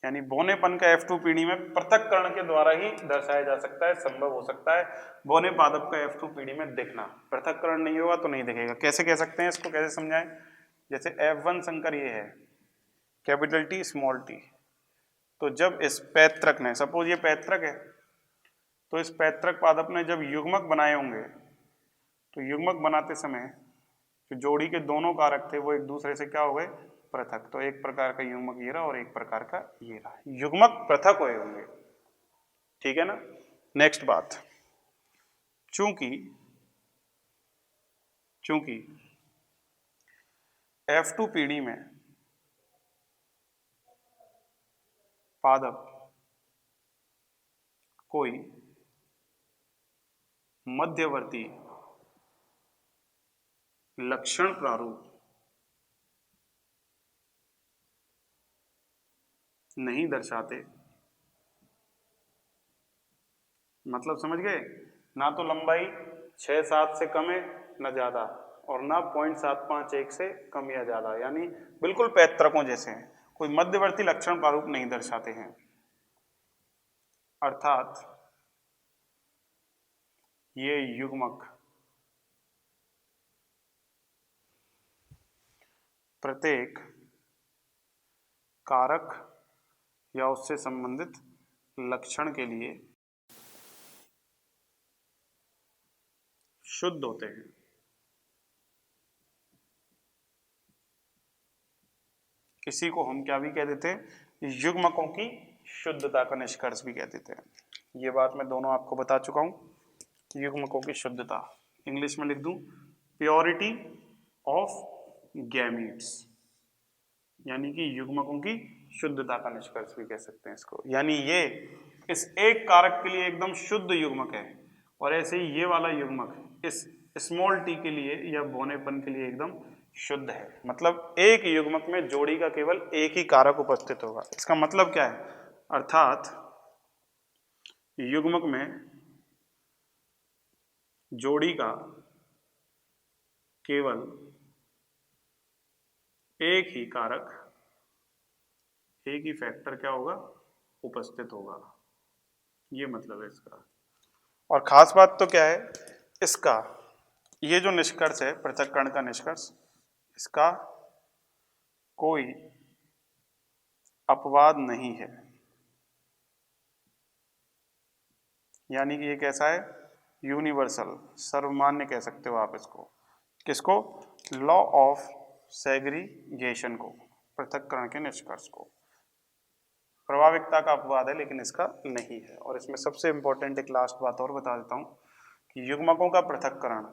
यानी बौनेपन का F2 पीढ़ी में पृथक्करण के द्वारा ही दर्शाया जा सकता है, संभव हो सकता है बौने पादप का F2 पीढ़ी में दिखना। पृथक्करण नहीं होगा तो नहीं दिखेगा। कैसे कह सकते हैं इसको, कैसे समझाएं? जैसे F1 संकर ये है, कैपिटल T स्मॉल t, तो जब इस पैतृक ने, सपोज ये पैतृक है, तो इस पैतृक पादप ने जब युग्मक बनाए होंगे तो युग्मक बनाते समय जो जोड़ी के दोनों कारक थे वो एक दूसरे से क्या हो गए, पृथक। तो एक प्रकार का युग्मक ये रहा और एक प्रकार का ये रहा, युग्मक पृथक हुए होंगे। ठीक है ना। नेक्स्ट बात, चूंकि F2 पीढ़ी में पादप कोई मध्यवर्ती लक्षण प्रारूप नहीं दर्शाते, मतलब समझ गए, ना तो लंबाई 6-7 से कम है ना ज्यादा, और ना 0.751 से कम या ज्यादा, यानी बिल्कुल पैतृकों जैसे हैं, कोई मध्यवर्ती लक्षण प्रारूप नहीं दर्शाते हैं। अर्थात ये युग्मक प्रत्येक कारक या उससे संबंधित लक्षण के लिए शुद्ध होते हैं। इसी को हम क्या भी कह देते हैं, युग्मकों की शुद्धता का निष्कर्ष भी कह देते हैं। ये बात मैं दोनों आपको बता चुका हूं, युग्मकों की शुद्धता, इंग्लिश में लिख दूं प्योरिटी ऑफ गैमीट्स, यानी कि युग्मकों की शुद्धता का निष्कर्ष भी कह सकते हैं इसको। यानी ये इस एक कारक के लिए एकदम शुद्ध युग्मक है, और ऐसे ही ये वाला युग्मक इस स्मॉल t के लिए या बौनेपन के लिए एकदम शुद्ध है। मतलब एक युग्मक में जोड़ी का केवल एक ही कारक उपस्थित होगा। इसका मतलब क्या है, अर्थात युग्मक में जोड़ी का केवल एक ही कारक, एक ही फैक्टर क्या होगा, उपस्थित होगा। ये मतलब है इसका। और खास बात तो क्या है इसका, ये जो निष्कर्ष है पृथक्करण का निष्कर्ष, इसका कोई अपवाद नहीं है। यानी कि ये कैसा है, यूनिवर्सल, सर्वमान्य कह सकते हो आप इसको। किसको, लॉ ऑफ सेग्रीगेशन को, पृथक्करण के निष्कर्ष को। प्रभाविकता का अपवाद है लेकिन इसका नहीं है। और इसमें सबसे इंपॉर्टेंट एक लास्ट बात और बता देता हूं कि युग्मकों का पृथक्करण,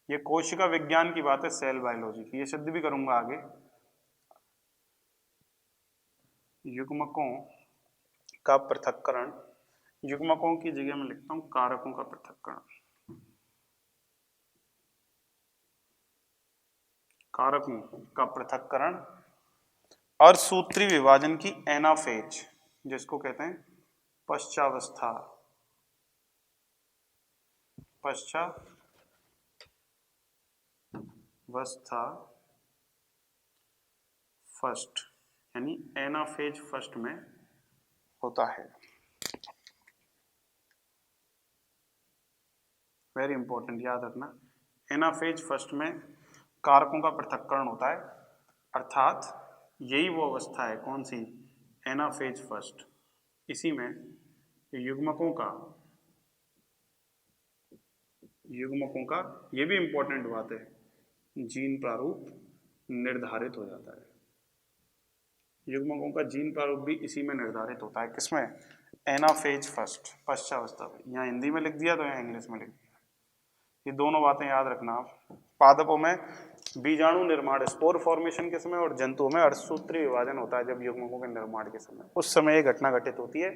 ये कोशिका विज्ञान की बात है, सेल बायोलॉजी की, ये सिद्ध भी करूंगा आगे। युग्मकों का पृथक्करण युग्मकों की जगह मैं लिखता हूं कारकों का पृथक्करण। कारकों का पृथक्करण अर्धसूत्री विभाजन की एनाफेज, जिसको कहते हैं पश्चावस्था, पश्चावस्था फर्स्ट, यानी एनाफेज फर्स्ट में होता है। वेरी इंपॉर्टेंट, याद रखना, एनाफेज फर्स्ट में कारकों का पृथक्करण होता है, अर्थात यही वो अवस्था है, कौन सी, एनाफेज फर्स्ट। इसी में युग्मकों का ये भी इंपॉर्टेंट बात है, जीन प्रारूप निर्धारित हो जाता है। युग्मकों का जीन प्रारूप भी इसी में निर्धारित होता है, किसमें, एनाफेज फर्स्ट, पश्चावस्था में। यहाँ हिंदी में लिख दिया तो यहाँ इंग्लिश में लिख दिया, ये दोनों बातें याद रखना आप। पादपों में बीजाणु निर्माण, स्पोर फॉर्मेशन के समय, और जंतुओं में अर्धसूत्री विभाजन होता है जब युग्मकों के निर्माण के समय। उस समय ये घटना घटित होती है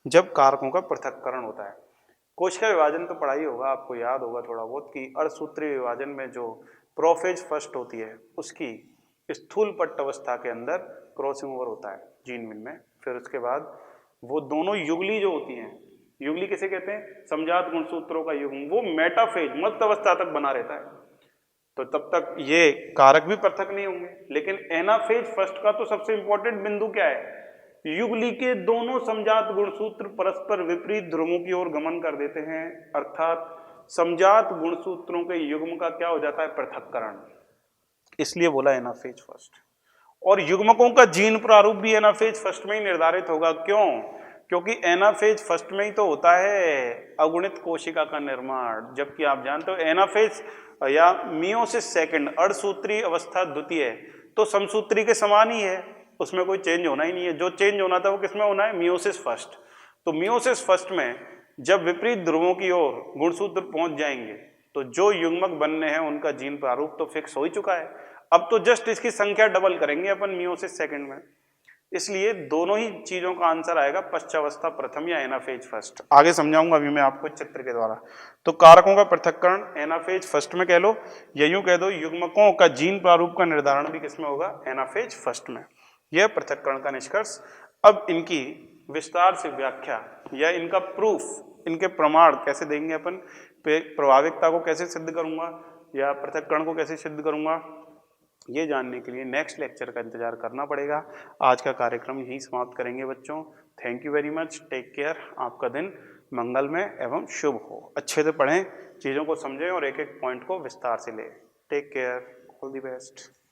जब कारकों का पृथक्करण होता है। कोशिका विभाजन तो पढ़ा ही होगा, आपको याद होगा थोड़ा बहुत कि अर्धसूत्री विभाजन में जो प्रोफेज फर्स्ट होती है उसकी स्थूल पट्ट अवस्था के अंदर क्रॉसिंग ओवर होता है जीन विन में। फिर उसके बाद वो दोनों युगली जो होती हैं, युगली किसे कहते हैं, समजात गुणसूत्रों का युग्म, वो मेटाफेज मध्य अवस्था तक बना रहता है, तो तब तक ये कारक भी पृथक नहीं होंगे। लेकिन एनाफेज फर्स्ट का तो सबसे इंपॉर्टेंट बिंदु क्या है, युगली के दोनों समजात गुणसूत्र परस्पर विपरीत ध्रुवों की ओर गमन कर देते हैं, अर्थात समजात गुणसूत्रों के युग्म का क्या हो जाता है, पृथक्करण। इसलिए बोला एनाफेज फर्स्ट। और युग्मकों का जीन प्रारूप भी एनाफेज फर्स्ट में ही निर्धारित होगा। क्यों, क्योंकि एनाफेज फर्स्ट में ही तो होता है अगुणित कोशिका का निर्माण, जबकि आप जानते हो एनाफेज या मियोसिस सेकंड, अर्धसूत्री अवस्था द्वितीय, तो समसूत्री के समान ही है, उसमें कोई चेंज होना ही नहीं है। जो चेंज होना था वो किसमें होना है, मियोसिस फर्स्ट। तो मियोसिस फर्स्ट में जब विपरीत ध्रुवों की ओर गुणसूत्र पहुंच जाएंगे तो जो युग्मक बनने हैं उनका जीन प्रारूप तो फिक्स हो ही चुका है, अब तो जस्ट इसकी संख्या डबल करेंगे अपन मियोसिस सेकंड में। इसलिए दोनों ही चीजों का आंसर आएगा पश्चावस्था प्रथम या एनाफेज फर्स्ट। आगे समझाऊंगा अभी मैं आपको चित्र के द्वारा। तो कारकों का पृथक्करण एनाफेज फर्स्ट में कह लो, या यूं कह दो युग्मकों का जीन प्रारूप का निर्धारण भी किसमें होगा, एनाफेज फर्स्ट में। यह पृथक्करण का निष्कर्ष। अब इनकी विस्तार से व्याख्या या इनका प्रूफ, इनके प्रमाण कैसे देंगे अपन, प्रभाविकता को कैसे सिद्ध करूंगा या पृथक्करण को कैसे सिद्ध करूंगा, ये जानने के लिए नेक्स्ट लेक्चर का इंतजार करना पड़ेगा। आज का कार्यक्रम यहीं समाप्त करेंगे बच्चों। Thank you very much, take care. आपका दिन मंगलमय एवं शुभ हो। अच्छे से पढ़ें, चीज़ों को समझें और एक एक पॉइंट को विस्तार से लें। Take care, all the best.